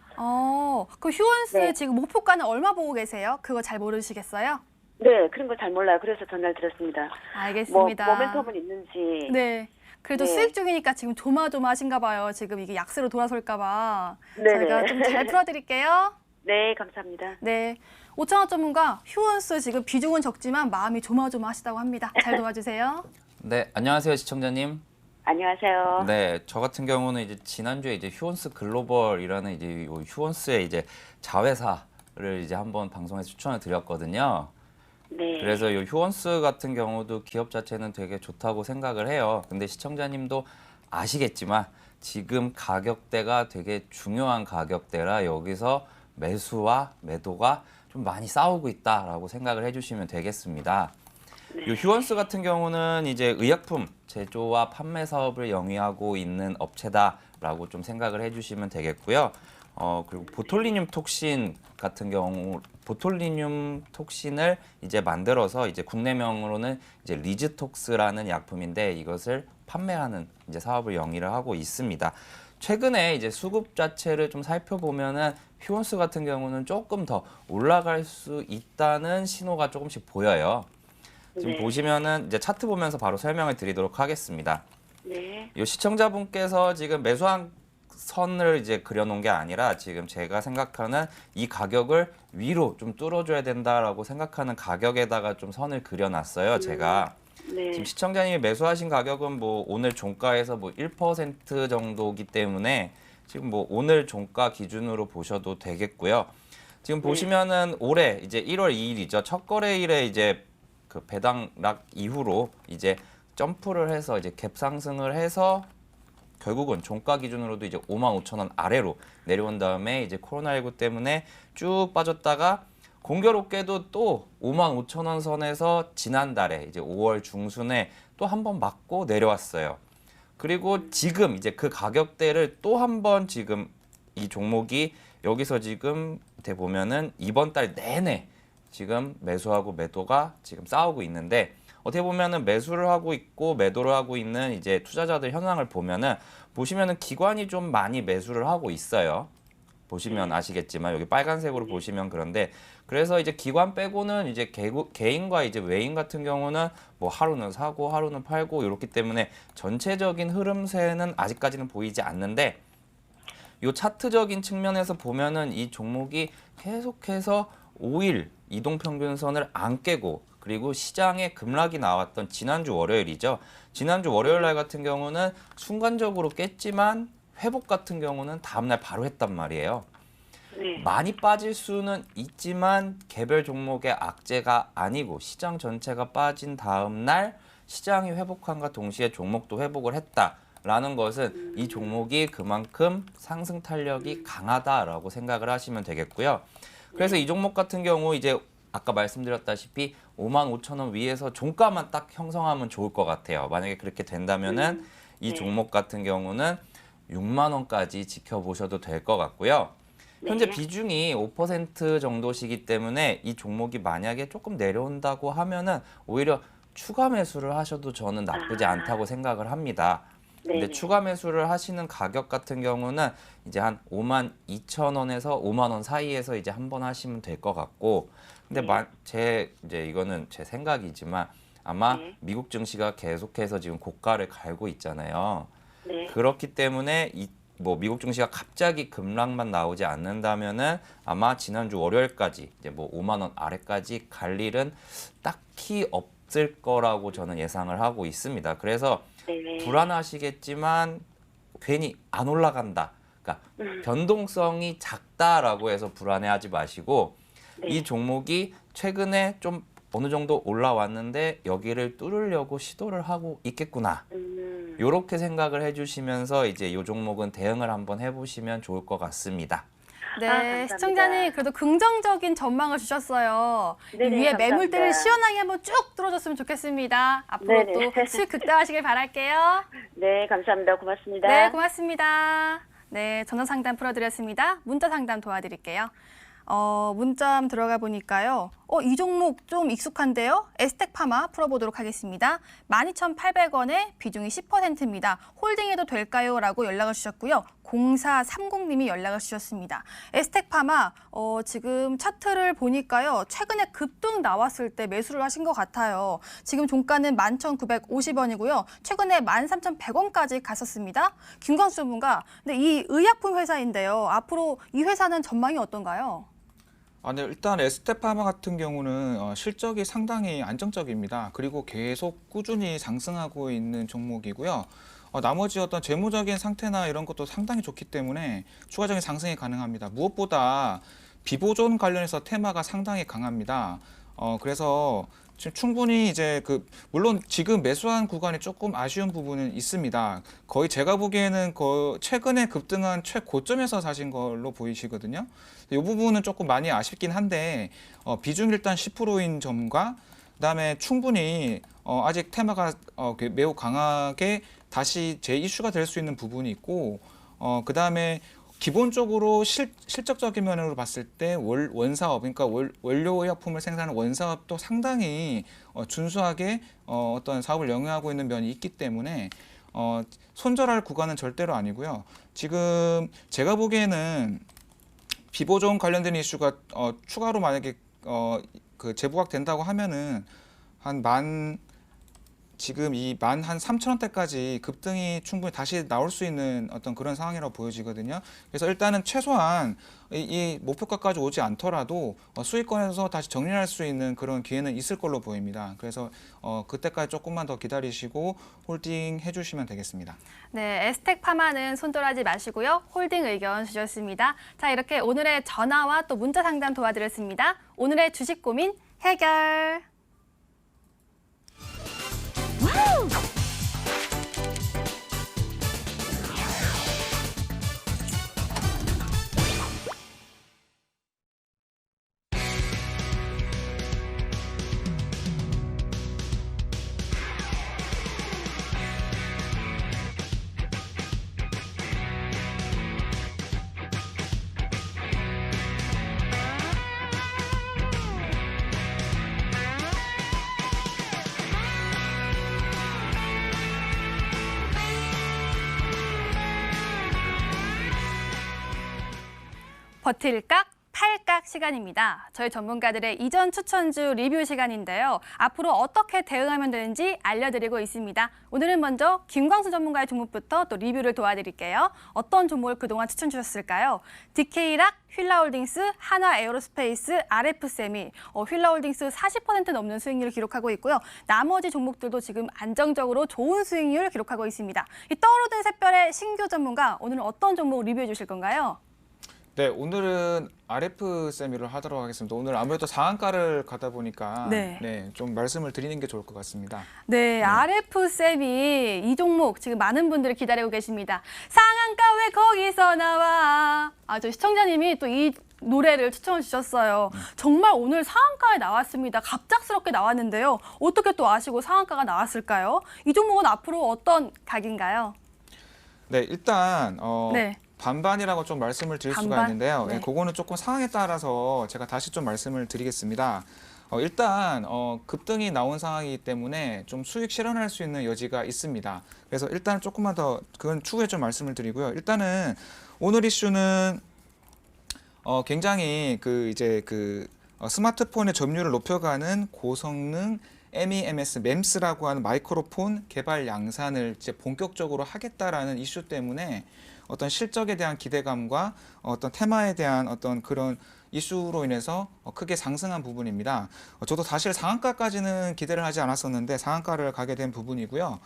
그 휴원스 네. 지금 목표가는 얼마 보고 계세요? 그거 잘 모르시겠어요? 네, 그런 거 잘 몰라요. 그래서 전화를 드렸습니다. 알겠습니다. 모멘텀은 있는지. 네. 그래도 네. 수익 중이니까 지금 조마조마하신가 봐요. 지금 이게 약세로 돌아설까 봐. 네네. 저희가 좀 잘 풀어드릴게요. 네, 감사합니다. 네. 5천원 전문가 휴원스 지금 비중은 적지만 마음이 조마조마하시다고 합니다. 잘 도와주세요. 네, 안녕하세요 시청자님. 안녕하세요. 네, 저 같은 경우는 이제 지난주에 이제 휴원스 글로벌이라는 이제 요 휴원스의 이제 자회사를 이제 한번 방송에서 추천을 드렸거든요. 네. 그래서 요 휴원스 같은 경우도 기업 자체는 되게 좋다고 생각을 해요. 근데 시청자님도 아시겠지만 지금 가격대가 되게 중요한 가격대라 여기서 매수와 매도가 좀 많이 싸우고 있다라고 생각을 해주시면 되겠습니다. 요 휴원스 같은 경우는 이제 의약품 제조와 판매 사업을 영위하고 있는 업체다라고 좀 생각을 해주시면 되겠고요. 그리고 보톨리늄 톡신 같은 경우 보톨리늄 톡신을 이제 만들어서 이제 국내명으로는 이제 리즈톡스라는 약품인데 이것을 판매하는 이제 사업을 영위를 하고 있습니다. 최근에 이제 수급 자체를 좀 살펴보면은 휴원스 같은 경우는 조금 더 올라갈 수 있다는 신호가 조금씩 보여요. 지금 네. 보시면은 이제 차트 보면서 바로 설명을 드리도록 하겠습니다. 네. 이 시청자분께서 지금 매수한 선을 이제 그려놓은 게 아니라 지금 제가 생각하는 이 가격을 위로 좀 뚫어줘야 된다라고 생각하는 가격에다가 좀 선을 그려놨어요. 제가 네. 지금 시청자님이 매수하신 가격은 뭐 오늘 종가에서 뭐 1% 정도기 때문에 지금 뭐 오늘 종가 기준으로 보셔도 되겠고요. 지금 보시면은 올해 이제 1월 2일이죠. 첫 거래일에 이제 그 배당락 이후로 이제 점프를 해서 이제 갭 상승을 해서 결국은 종가 기준으로도 이제 55,000원 아래로 내려온 다음에 이제 코로나19 때문에 쭉 빠졌다가 공교롭게도 또 55,000원 선에서 지난달에 이제 5월 중순에 또 한 번 맞고 내려왔어요. 그리고 지금 이제 그 가격대를 또 한 번 지금 이 종목이 여기서 지금 밑에 보면은 이번 달 내내 지금 매수하고 매도가 지금 싸우고 있는데 어떻게 보면은 매수를 하고 있고 매도를 하고 있는 이제 투자자들 현황을 보시면은 기관이 좀 많이 매수를 하고 있어요. 보시면 아시겠지만 여기 빨간색으로 보시면 그런데 그래서 이제 기관 빼고는 이제 개인과 이제 외인 같은 경우는 뭐 하루는 사고 하루는 팔고 이렇기 때문에 전체적인 흐름세는 아직까지는 보이지 않는데 요 차트적인 측면에서 보면은 이 종목이 계속해서 5일 이동평균선을 안 깨고 그리고 시장에 급락이 나왔던 지난주 월요일이죠. 지난주 월요일 날 같은 경우는 순간적으로 깼지만 회복 같은 경우는 다음날 바로 했단 말이에요. 네. 많이 빠질 수는 있지만 개별 종목의 악재가 아니고 시장 전체가 빠진 다음날 시장이 회복한과 동시에 종목도 회복을 했다라는 것은 이 종목이 그만큼 상승 탄력이 강하다라고 생각을 하시면 되겠고요. 그래서 이 종목 같은 경우 이제 아까 말씀드렸다시피 55,000원 위에서 종가만 딱 형성하면 좋을 것 같아요. 만약에 그렇게 된다면은 이 네. 종목 같은 경우는 6만 원까지 지켜보셔도 될 것 같고요. 현재 네. 비중이 5% 정도시기 때문에 이 종목이 만약에 조금 내려온다고 하면은 오히려 추가 매수를 하셔도 저는 나쁘지 않다고 생각을 합니다. 근데 네네. 추가 매수를 하시는 가격 같은 경우는 이제 한 52,000원에서 5만 원 사이에서 이제 한번 하시면 될 것 같고, 근데 이제 이거는 제 생각이지만 아마 네. 미국 증시가 계속해서 지금 고가를 갈고 있잖아요. 네. 그렇기 때문에 뭐 미국 증시가 갑자기 급락만 나오지 않는다면은 아마 지난주 월요일까지 이제 뭐 5만 원 아래까지 갈 일은 딱히 없을 거라고 저는 예상을 하고 있습니다. 그래서 네. 불안하시겠지만 괜히 안 올라간다. 그러니까 변동성이 작다라고 해서 불안해하지 마시고 네. 이 종목이 최근에 좀 어느 정도 올라왔는데 여기를 뚫으려고 시도를 하고 있겠구나. 이렇게 생각을 해주시면서 이제 이 종목은 대응을 한번 해보시면 좋을 것 같습니다. 네, 감사합니다. 시청자님 그래도 긍정적인 전망을 주셨어요. 네네, 이 위에 감사합니다. 매물대를 시원하게 한번 쭉 뚫어줬으면 좋겠습니다. 앞으로 네네. 또 수익 극대화하시길 바랄게요. 네, 감사합니다. 고맙습니다. 네, 고맙습니다. 네, 전화 상담 풀어드렸습니다. 문자 상담 도와드릴게요. 문자 한번 들어가 보니까요. 이 종목 좀 익숙한데요. 에스텍 파마 풀어보도록 하겠습니다. 12,800원에 비중이 10%입니다. 홀딩해도 될까요? 라고 연락을 주셨고요. 0430님이 연락을 주셨습니다. 에스텍 파마 지금 차트를 보니까요. 최근에 급등 나왔을 때 매수를 하신 것 같아요. 지금 종가는 11,950원이고요. 최근에 13,100원까지 갔었습니다. 김광수 전문가, 근데 이 의약품 회사인데요. 앞으로 이 회사는 전망이 어떤가요? 네, 일단 에스테파마 같은 경우는 실적이 상당히 안정적입니다. 그리고 계속 꾸준히 상승하고 있는 종목이고요. 나머지 어떤 재무적인 상태나 이런 것도 상당히 좋기 때문에 추가적인 상승이 가능합니다. 무엇보다 비보존 관련해서 테마가 상당히 강합니다. 그래서 지금 충분히 이제 물론 지금 매수한 구간이 조금 아쉬운 부분은 있습니다. 거의 제가 보기에는 최근에 급등한 최고점에서 사신 걸로 보이시거든요. 이 부분은 조금 많이 아쉽긴 한데 비중 일단 10%인 점과 그다음에 충분히 아직 테마가 매우 강하게 다시 재이슈가 될 수 있는 부분이 있고 그다음에 기본적으로 실적적인 면으로 봤을 때 원사업, 그러니까 원료 의약품을 생산하는 원사업도 상당히 준수하게 어떤 사업을 영위하고 있는 면이 있기 때문에 손절할 구간은 절대로 아니고요. 지금 제가 보기에는 비보존 관련된 이슈가 추가로 만약에 재부각된다고 하면은 지금 이 13,000원대까지 급등이 충분히 다시 나올 수 있는 어떤 그런 상황이라고 보여지거든요. 그래서 일단은 최소한 이 목표가까지 오지 않더라도 수익권에서 다시 정리할 수 있는 그런 기회는 있을 걸로 보입니다. 그래서 그때까지 조금만 더 기다리시고 홀딩 해주시면 되겠습니다. 네, 에스텍 파마는 손절하지 마시고요. 홀딩 의견 주셨습니다. 자, 이렇게 오늘의 전화와 또 문자 상담 도와드렸습니다. 오늘의 주식 고민 해결. 버틸각, 팔각 시간입니다. 저희 전문가들의 이전 추천주 리뷰 시간인데요. 앞으로 어떻게 대응하면 되는지 알려드리고 있습니다. 오늘은 먼저 김광수 전문가의 종목부터 또 리뷰를 도와드릴게요. 어떤 종목을 그동안 추천 주셨을까요? DK락, 휠라홀딩스, 한화에어로스페이스, RF세미, 휠라홀딩스 40% 넘는 수익률을 기록하고 있고요. 나머지 종목들도 지금 안정적으로 좋은 수익률을 기록하고 있습니다. 이 떠오르는 샛별의 신규 전문가, 오늘은 어떤 종목 리뷰해 주실 건가요? 네, 오늘은 RF 세미를 하도록 하겠습니다. 오늘 아무래도 상한가를 가다 보니까 네. 좀 말씀을 드리는 게 좋을 것 같습니다. 네, RF 쌤이 이 종목 지금 많은 분들이 기다리고 계십니다. 상한가 왜 거기서 나와? 저 시청자님이 또 이 노래를 추천해 주셨어요. 정말 오늘 상한가에 나왔습니다. 갑작스럽게 나왔는데요. 어떻게 또 아시고 상한가가 나왔을까요? 이 종목은 앞으로 어떤 각인가요? 네, 일단 네. 반반이라고 좀 말씀을 드릴 수가 반반? 있는데요. 네. 그거는 조금 상황에 따라서 제가 다시 좀 말씀을 드리겠습니다. 일단 급등이 나온 상황이기 때문에 좀 수익 실현할 수 있는 여지가 있습니다. 그래서 일단 조금만 더 그건 추후에 좀 말씀을 드리고요. 일단은 오늘 이슈는 굉장히 스마트폰의 점유율을 높여가는 고성능 MEMS라고 하는 마이크로폰 개발 양산을 이제 본격적으로 하겠다라는 이슈 때문에 어떤 실적에 대한 기대감과 어떤 테마에 대한 어떤 그런 이슈로 인해서 크게 상승한 부분입니다. 저도 사실 상한가까지는 기대를 하지 않았었는데 상한가를 가게 된 부분이고요.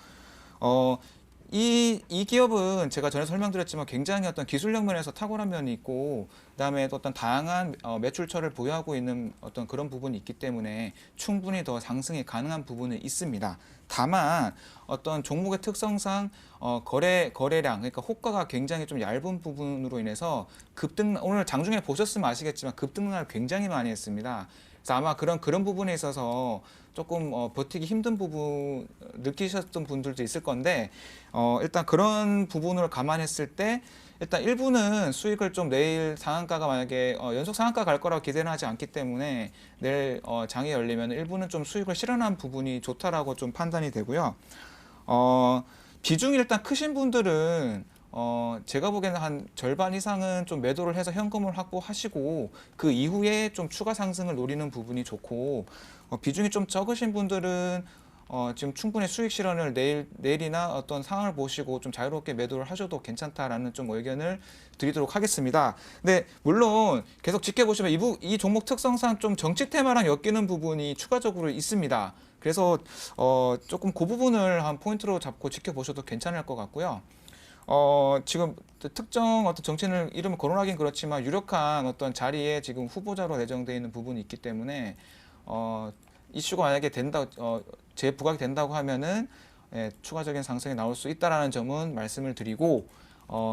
이 기업은 제가 전에 설명드렸지만 굉장히 어떤 기술력 면에서 탁월한 면이 있고 그다음에 또 어떤 다양한 매출처를 보유하고 있는 어떤 그런 부분이 있기 때문에 충분히 더 상승이 가능한 부분은 있습니다. 다만 어떤 종목의 특성상 거래량 그러니까 호가가 굉장히 좀 얇은 부분으로 인해서 오늘 장중에 보셨으면 아시겠지만 급등을 굉장히 많이 했습니다. 그래서 아마 그런 부분에 있어서 조금 버티기 힘든 부분 느끼셨던 분들도 있을 건데 일단 그런 부분을 감안했을 때 일단 일부는 수익을 좀 내일 상한가가 만약에 연속 상한가 갈 거라고 기대는 하지 않기 때문에 내일 장이 열리면 일부는 좀 수익을 실현한 부분이 좋다라고 좀 판단이 되고요. 비중이 일단 크신 분들은 제가 보기에는 한 절반 이상은 좀 매도를 해서 현금을 확보하시고 그 이후에 좀 추가 상승을 노리는 부분이 좋고 비중이 좀 적으신 분들은 지금 충분히 수익 실현을 내일이나 어떤 상황을 보시고 좀 자유롭게 매도를 하셔도 괜찮다라는 좀 의견을 드리도록 하겠습니다. 근데 물론 계속 지켜보시면 이 종목 특성상 좀 정치 테마랑 엮이는 부분이 추가적으로 있습니다. 그래서 조금 그 부분을 한 포인트로 잡고 지켜보셔도 괜찮을 것 같고요. 지금 특정 어떤 정치인을 이름을 거론하긴 그렇지만 유력한 어떤 자리에 지금 후보자로 내정되어 있는 부분이 있기 때문에 이슈가 만약에 재부각이 된다고 하면은 추가적인 상승이 나올 수 있다라는 점은 말씀을 드리고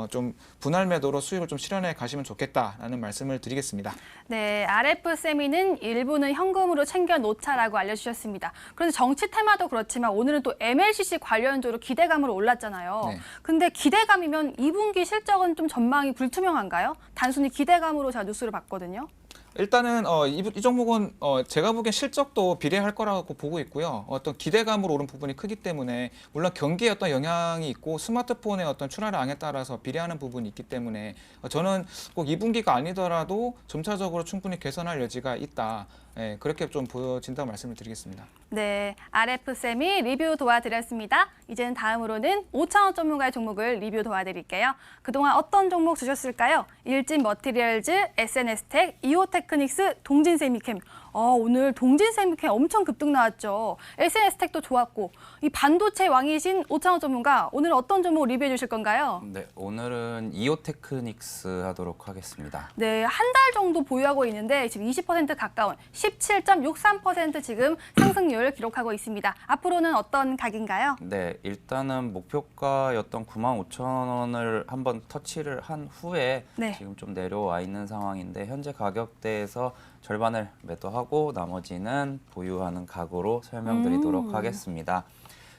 좀 분할 매도로 수익을 좀 실현해 가시면 좋겠다라는 말씀을 드리겠습니다. 네, RF 세미는 일부는 현금으로 챙겨 놓자라고 알려주셨습니다. 그런데 정치 테마도 그렇지만 오늘은 또 MLCC 관련주로 기대감으로 올랐잖아요. 네. 근데 기대감이면 2분기 실적은 좀 전망이 불투명한가요? 단순히 기대감으로 제가 뉴스를 봤거든요. 일단은 이 종목은 제가 보기엔 실적도 비례할 거라고 보고 있고요. 어떤 기대감으로 오른 부분이 크기 때문에 물론 경기에 어떤 영향이 있고 스마트폰의 어떤 출하량에 따라서 비례하는 부분이 있기 때문에 저는 꼭 2분기가 아니더라도 점차적으로 충분히 개선할 여지가 있다. 그렇게 좀 보여진다고 말씀을 드리겠습니다. 네, RF쌤이 리뷰 도와드렸습니다. 이제는 다음으로는 5,000원 전문가의 종목을 리뷰 도와드릴게요. 그동안 어떤 종목 주셨을까요? 일진 머티리얼즈, SNS텍, 이오테크닉스, 동진세미캠. 오늘 동진세미캠 엄청 급등 나왔죠. SNS텍도 좋았고 이 반도체 왕이신 5,000원 전문가 오늘 어떤 종목 리뷰해 주실 건가요? 네, 오늘은 이오테크닉스 하도록 하겠습니다. 네, 한 달 정도 보유하고 있는데 지금 20% 가까운 17.63% 지금 상승률 기록하고 있습니다. 앞으로는 어떤 각인가요? 네, 일단은 목표가였던 95,000원을 한번 터치를 한 후에 네. 지금 좀 내려와 있는 상황인데 현재 가격대에서 절반을 매도하고 나머지는 보유하는 각오로 설명드리도록 하겠습니다.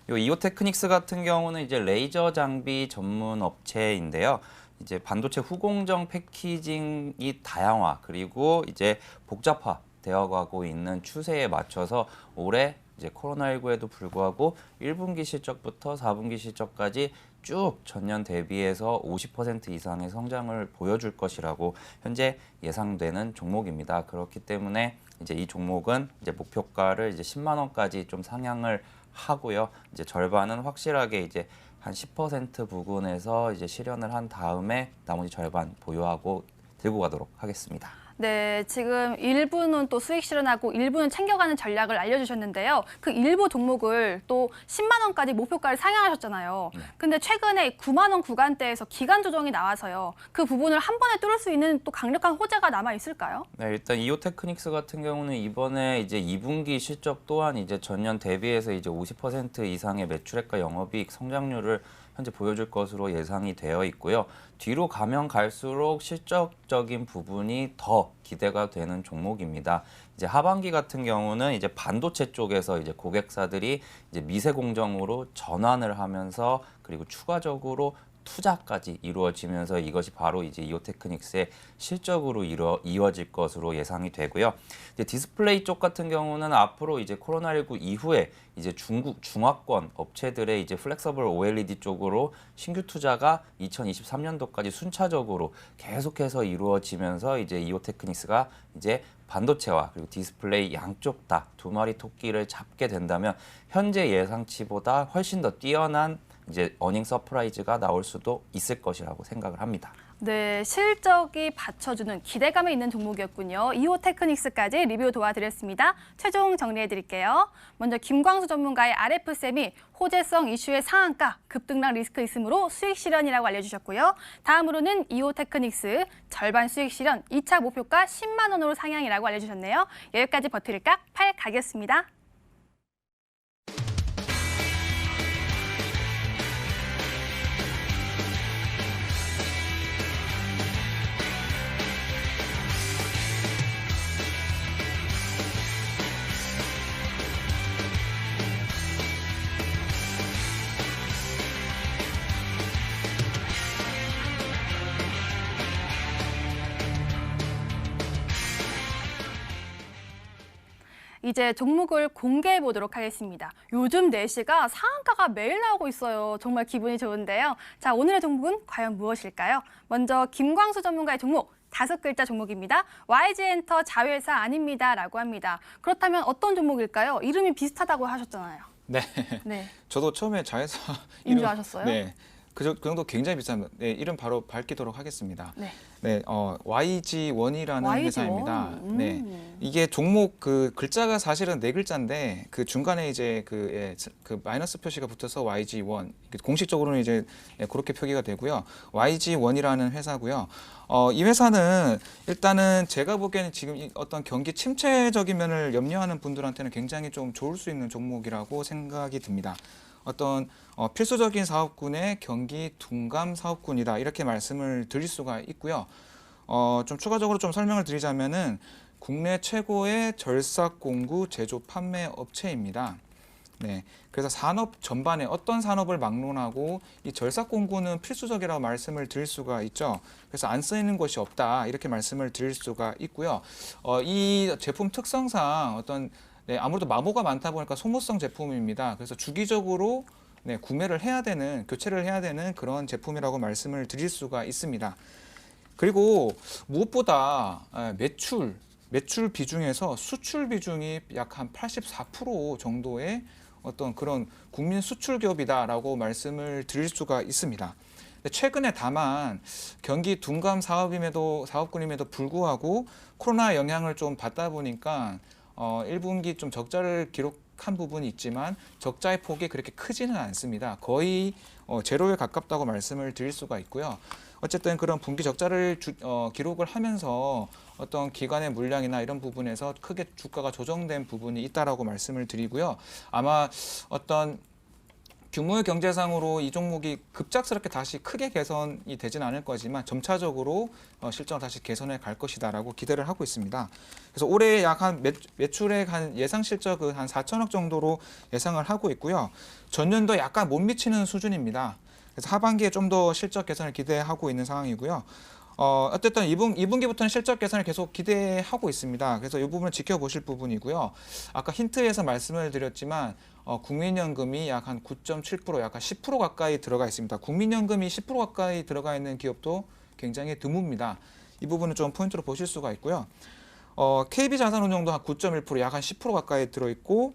요 이오테크닉스 같은 경우는 이제 레이저 장비 전문 업체인데요. 이제 반도체 후공정 패키징이 다양화 그리고 이제 복잡화 되어가고 있는 추세에 맞춰서 올해 이제 코로나19에도 불구하고 1분기 실적부터 4분기 실적까지 쭉 전년 대비해서 50% 이상의 성장을 보여줄 것이라고 현재 예상되는 종목입니다. 그렇기 때문에 이제 이 종목은 이제 목표가를 이제 10만 원까지 좀 상향을 하고요. 이제 절반은 확실하게 이제 한 10% 부근에서 이제 실현을 한 다음에 나머지 절반 보유하고 들고 가도록 하겠습니다. 네, 지금 일부는 또 수익 실현하고 일부는 챙겨가는 전략을 알려주셨는데요. 그 일부 종목을 또 10만 원까지 목표가를 상향하셨잖아요. 근데 최근에 9만 원 구간대에서 기간 조정이 나와서요. 그 부분을 한 번에 뚫을 수 있는 또 강력한 호재가 남아 있을까요? 네, 일단 이오테크닉스 같은 경우는 이번에 이제 2분기 실적 또한 이제 전년 대비해서 이제 50% 이상의 매출액과 영업이익 성장률을 현재 보여줄 것으로 예상이 되어 있고요. 뒤로 가면 갈수록 실적적인 부분이 더 기대가 되는 종목입니다. 이제 하반기 같은 경우는 이제 반도체 쪽에서 이제 고객사들이 이제 미세 공정으로 전환을 하면서 그리고 추가적으로 투자까지 이루어지면서 이것이 바로 이제 이오테크닉스의 실적으로 이어질 것으로 예상이 되고요. 이제 디스플레이 쪽 같은 경우는 앞으로 이제 코로나19 이후에 이제 중국 중화권 업체들의 이제 플렉서블 OLED 쪽으로 신규 투자가 2023년도까지 순차적으로 계속해서 이루어지면서 이제 이오테크닉스가 이제 반도체와 그리고 디스플레이 양쪽 다 두 마리 토끼를 잡게 된다면 현재 예상치보다 훨씬 더 뛰어난 이제 어닝 서프라이즈가 나올 수도 있을 것이라고 생각을 합니다. 네, 실적이 받쳐주는 기대감이 있는 종목이었군요. 이오테크닉스까지 리뷰 도와드렸습니다. 최종 정리해드릴게요. 먼저 김광수 전문가의 RF쌤이 호재성 이슈의 상한가, 급등락 리스크 있으므로 수익 실현이라고 알려주셨고요. 다음으로는 이오테크닉스 절반 수익 실현, 2차 목표가 10만 원으로 상향이라고 알려주셨네요. 여기까지 버틸까? 8 가겠습니다. 이제 종목을 공개해 보도록 하겠습니다. 요즘 내시가 상한가가 매일 나오고 있어요. 정말 기분이 좋은데요. 자, 오늘의 종목은 과연 무엇일까요? 먼저 김광수 전문가의 종목, 5글자 종목입니다. YG엔터 자회사 아닙니다. 라고 합니다. 그렇다면 어떤 종목일까요? 이름이 비슷하다고 하셨잖아요. 네. 네. 저도 처음에 자회사 인 줄 아셨어요? 네. 그 정도 굉장히 비쌉니다. 네, 이름 바로 밝히도록 하겠습니다. 네. 네, YG1이라는 YG1. 회사입니다. 네, 이게 종목 그 글자가 사실은 4글자인데 그 중간에 이제 그 마이너스 표시가 붙어서 YG1 공식적으로는 이제 그렇게 표기가 되고요. YG1이라는 회사고요. 이 회사는 일단은 제가 보기에는 지금 어떤 경기 침체적인 면을 염려하는 분들한테는 굉장히 좀 좋을 수 있는 종목이라고 생각이 듭니다. 어떤 필수적인 사업군의 경기 둔감 사업군이다 이렇게 말씀을 드릴 수가 있고요. 좀 추가적으로 좀 설명을 드리자면은 국내 최고의 절삭 공구 제조 판매 업체입니다. 네, 그래서 산업 전반에 어떤 산업을 막론하고 이 절삭 공구는 필수적이라고 말씀을 드릴 수가 있죠. 그래서 안 쓰이는 것이 없다 이렇게 말씀을 드릴 수가 있고요. 이 제품 특성상 어떤 네, 아무래도 마모가 많다 보니까 소모성 제품입니다. 그래서 주기적으로 네, 구매를 해야 되는, 교체를 해야 되는 그런 제품이라고 말씀을 드릴 수가 있습니다. 그리고 무엇보다 매출 비중에서 수출 비중이 약 한 84% 정도의 어떤 그런 국민 수출 기업이다라고 말씀을 드릴 수가 있습니다. 최근에 다만 경기 둔감 사업군임에도 불구하고 코로나 영향을 좀 받다 보니까 1분기 좀 적자를 기록한 부분이 있지만 적자의 폭이 그렇게 크지는 않습니다. 거의 제로에 가깝다고 말씀을 드릴 수가 있고요. 어쨌든 그런 분기 적자를 기록을 하면서 어떤 기관의 물량이나 이런 부분에서 크게 주가가 조정된 부분이 있다라고 말씀을 드리고요. 아마 어떤 규모의 경제상으로 이 종목이 급작스럽게 다시 크게 개선이 되지는 않을 거지만 점차적으로 실적을 다시 개선해 갈 것이다라고 기대를 하고 있습니다. 그래서 올해 약 한 매출액 한 예상 실적은 한 4천억 정도로 예상을 하고 있고요. 전년도 약간 못 미치는 수준입니다. 그래서 하반기에 좀 더 실적 개선을 기대하고 있는 상황이고요. 어쨌든 2분기부터는 실적 개선을 계속 기대하고 있습니다. 그래서 이 부분은 지켜보실 부분이고요. 아까 힌트에서 말씀을 드렸지만 국민연금이 약 한 9.7%, 약 한 10% 가까이 들어가 있습니다. 국민연금이 10% 가까이 들어가 있는 기업도 굉장히 드뭅니다. 이 부분은 좀 포인트로 보실 수가 있고요. KB자산운용도 한 9.1%, 약 한 10% 가까이 들어있고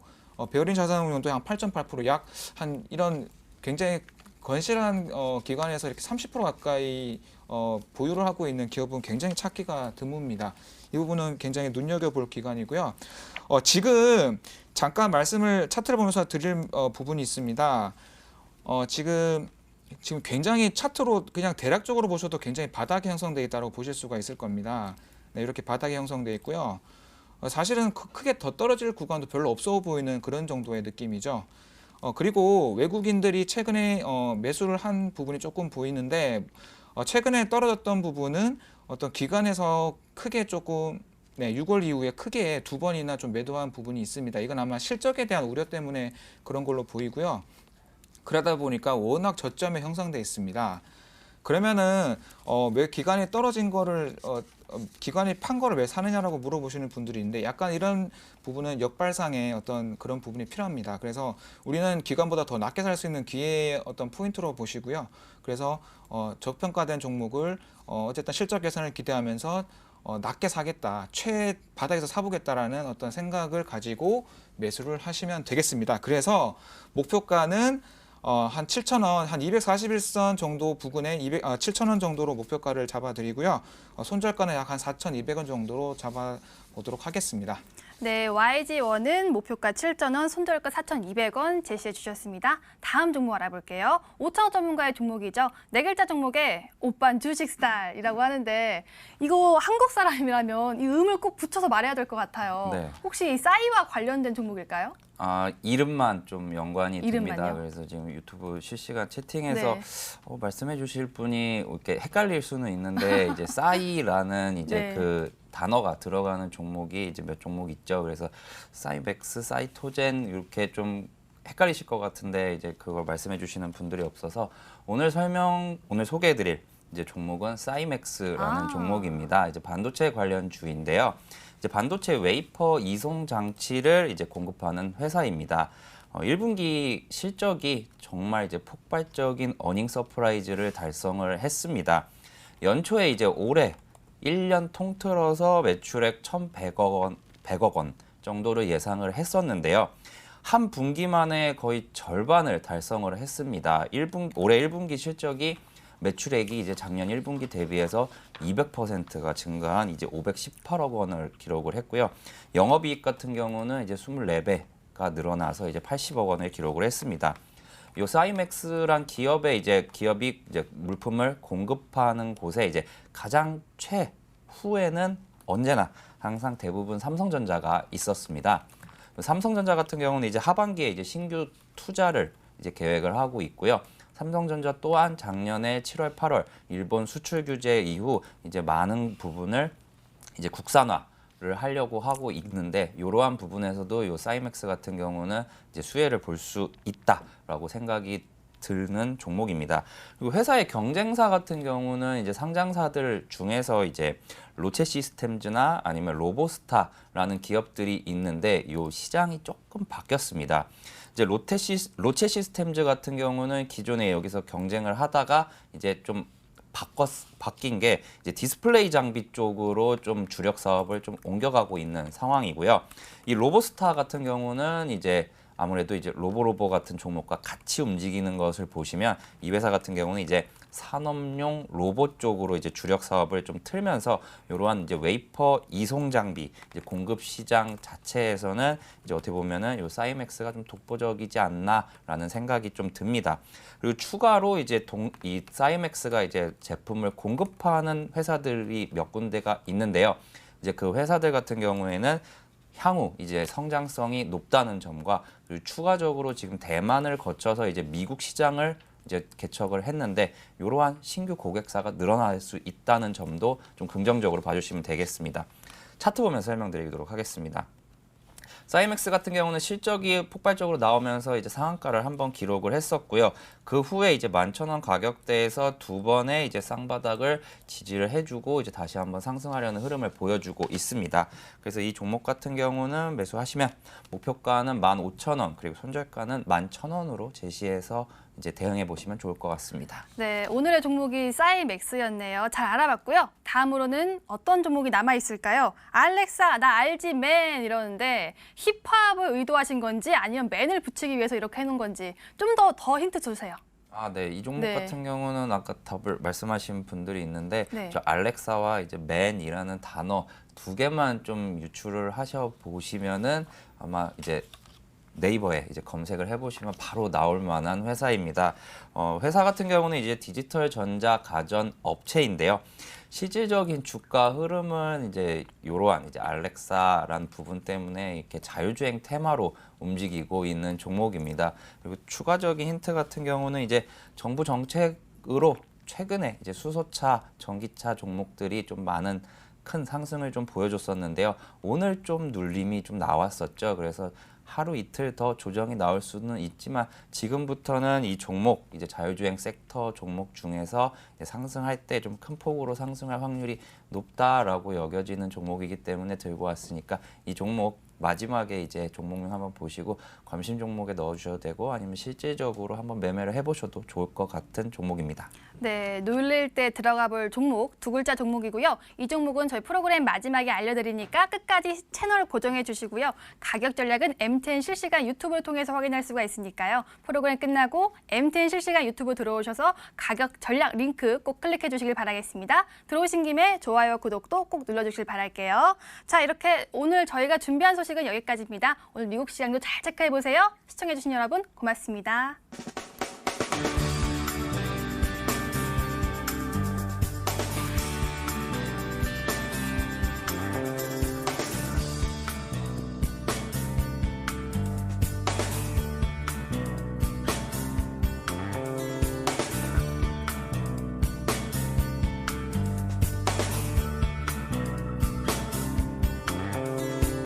베어린자산운용도 한 8.8%, 약 한 이런 굉장히 건실한 기관에서 이렇게 30% 가까이 보유를 하고 있는 기업은 굉장히 찾기가 드뭅니다. 이 부분은 굉장히 눈여겨볼 기관이고요. 지금 잠깐 차트를 보면서 드릴 부분이 있습니다. 지금 굉장히 차트로 그냥 대략적으로 보셔도 굉장히 바닥이 형성되어 있다고 보실 수가 있을 겁니다. 네, 이렇게 바닥이 형성되어 있고요. 사실은 크게 더 떨어질 구간도 별로 없어 보이는 그런 정도의 느낌이죠. 그리고 외국인들이 최근에 매수를 한 부분이 조금 보이는데 최근에 떨어졌던 부분은 어떤 기관에서 크게 조금 6월 이후에 크게 2번이나 좀 매도한 부분이 있습니다. 이건 아마 실적에 대한 우려 때문에 그런 걸로 보이고요. 그러다 보니까 워낙 저점에 형성돼 있습니다. 그러면은 왜 기관이 떨어진 거를 기관이 판 거를 왜 사느냐라고 물어보시는 분들이 있는데 약간 이런 부분은 역발상의 어떤 그런 부분이 필요합니다. 그래서 우리는 기관보다 더 낮게 살 수 있는 기회의 어떤 포인트로 보시고요. 그래서 저평가된 종목을 어쨌든 실적 개선을 기대하면서 낮게 사겠다, 바닥에서 사보겠다라는 어떤 생각을 가지고 매수를 하시면 되겠습니다. 그래서 목표가는 한 7,000원, 한 241선 정도 부근에 7,000원 정도로 목표가를 잡아드리고요. 손절가는 약 한 4,200원 정도로 잡아보도록 하겠습니다. 네, YG1은 목표가 7,000원, 손절가 4,200원 제시해 주셨습니다. 다음 종목 알아볼게요. 5천원 전문가의 종목이죠. 네 글자 종목에 오빤 주식 스타일이라고 하는데 이거 한국 사람이라면 이 음을 꼭 붙여서 말해야 될 것 같아요. 네. 혹시 이 싸이와 관련된 종목일까요? 이름만 좀 연관이 됩니다. 이름만요? 그래서 지금 유튜브 실시간 채팅에서 네. 말씀해 주실 분이 이렇게 헷갈릴 수는 있는데 이제 싸이라는 이제 네. 그 단어가 들어가는 종목이 이제 몇 종목 있죠. 그래서 싸이맥스, 싸이토젠 이렇게 좀 헷갈리실 것 같은데 이제 그걸 말씀해 주시는 분들이 없어서 오늘 소개해 드릴 이제 종목은 싸이맥스라는 종목입니다. 이제 반도체 관련 주인데요. 이제 반도체 웨이퍼 이송 장치를 이제 공급하는 회사입니다. 1분기 실적이 정말 이제 폭발적인 어닝 서프라이즈를 달성을 했습니다. 연초에 이제 올해 1년 통틀어서 매출액 1,100억 원 정도를 예상을 했었는데요. 한 분기 만에 거의 절반을 달성을 했습니다. 올해 1분기 실적이 매출액이 이제 작년 1분기 대비해서 200%가 증가한 이제 518억 원을 기록을 했고요. 영업이익 같은 경우는 이제 24배가 늘어나서 이제 80억 원을 기록을 했습니다. 요 사이맥스란 기업이 이제 물품을 공급하는 곳에 이제 가장 최후에는 언제나 항상 대부분 삼성전자가 있었습니다. 삼성전자 같은 경우는 이제 하반기에 이제 신규 투자를 이제 계획을 하고 있고요. 삼성전자 또한 작년에 7월, 8월 일본 수출 규제 이후 이제 많은 부분을 이제 국산화를 하려고 하고 있는데 이러한 부분에서도 요 사이맥스 같은 경우는 이제 수혜를 볼 수 있다라고 생각이 드는 종목입니다. 그리고 회사의 경쟁사 같은 경우는 이제 상장사들 중에서 이제 로체 시스템즈나 아니면 로보스타라는 기업들이 있는데 요 시장이 조금 바뀌었습니다. 이제 로체 시스템즈 같은 경우는 기존에 여기서 경쟁을 하다가 이제 좀 바뀐 게 이제 디스플레이 장비 쪽으로 좀 주력 사업을 좀 옮겨가고 있는 상황이고요. 이 로보스타 같은 경우는 이제 아무래도 이제 로보로보 같은 종목과 같이 움직이는 것을 보시면 이 회사 같은 경우는 이제 산업용 로봇 쪽으로 이제 주력 사업을 좀 틀면서 이러한 이제 웨이퍼 이송 장비 이제 공급 시장 자체에서는 이제 어떻게 보면은 요 사이맥스가 좀 독보적이지 않나라는 생각이 좀 듭니다. 그리고 추가로 이제 이 사이맥스가 이제 제품을 공급하는 회사들이 몇 군데가 있는데요. 이제 그 회사들 같은 경우에는 향후 이제 성장성이 높다는 점과 그리고 추가적으로 지금 대만을 거쳐서 이제 미국 시장을 이제 개척을 했는데 이러한 신규 고객사가 늘어날 수 있다는 점도 좀 긍정적으로 봐주시면 되겠습니다. 차트 보면서 설명드리도록 하겠습니다. 사이맥스 같은 경우는 실적이 폭발적으로 나오면서 이제 상한가를 한번 기록을 했었고요. 그 후에 이제 11,000원 가격대에서 두 번의 이제 쌍바닥을 지지를 해주고 이제 다시 한번 상승하려는 흐름을 보여주고 있습니다. 그래서 이 종목 같은 경우는 매수하시면 목표가는 15,000원 그리고 손절가는 11,000원으로 제시해서 이제 대응해 보시면 좋을 것 같습니다. 네, 오늘의 종목이 싸이맥스였네요. 잘 알아봤고요. 다음으로는 어떤 종목이 남아 있을까요? 알렉사, 나 알지 맨 이러는데 힙합을 의도하신 건지 아니면 맨을 붙이기 위해서 이렇게 해놓은 건지 좀 더 힌트 주세요. 네. 이 종목 네. 같은 경우는 아까 답을 말씀하신 분들이 있는데 네. 저 알렉사와 이제 맨이라는 단어 두 개만 좀 유출을 하셔 보시면은 아마 이제 네이버에 이제 검색을 해보시면 바로 나올 만한 회사입니다. 회사 같은 경우는 이제 디지털 전자 가전 업체인데요. 실질적인 주가 흐름은 이제 이러한 이제 알렉사라는 부분 때문에 이렇게 자율주행 테마로 움직이고 있는 종목입니다. 그리고 추가적인 힌트 같은 경우는 이제 정부 정책으로 최근에 이제 수소차, 전기차 종목들이 좀 많은 큰 상승을 좀 보여줬었는데요. 오늘 좀 눌림이 좀 나왔었죠. 그래서 하루 이틀 더 조정이 나올 수는 있지만 지금부터는 이 종목 이제 자율주행 섹터 종목 중에서 이제 상승할 때 좀 큰 폭으로 상승할 확률이 높다라고 여겨지는 종목이기 때문에 들고 왔으니까 이 종목 마지막에 이제 종목명 한번 보시고 관심 종목에 넣어주셔도 되고 아니면 실질적으로 한번 매매를 해보셔도 좋을 것 같은 종목입니다. 네, 눌릴 때 들어가 볼 종목 두 글자 종목이고요. 이 종목은 저희 프로그램 마지막에 알려드리니까 끝까지 채널 고정해 주시고요. 가격 전략은 MTN 실시간 유튜브를 통해서 확인할 수가 있으니까요. 프로그램 끝나고 MTN 실시간 유튜브 들어오셔서 가격 전략 링크 꼭 클릭해 주시길 바라겠습니다. 들어오신 김에 좋아요, 구독도 꼭 눌러주시길 바랄게요. 자, 이렇게 오늘 저희가 준비한 소식은 여기까지입니다. 오늘 미국 시장도 잘 체크해 보세요. 시청해 주신 여러분 고맙습니다.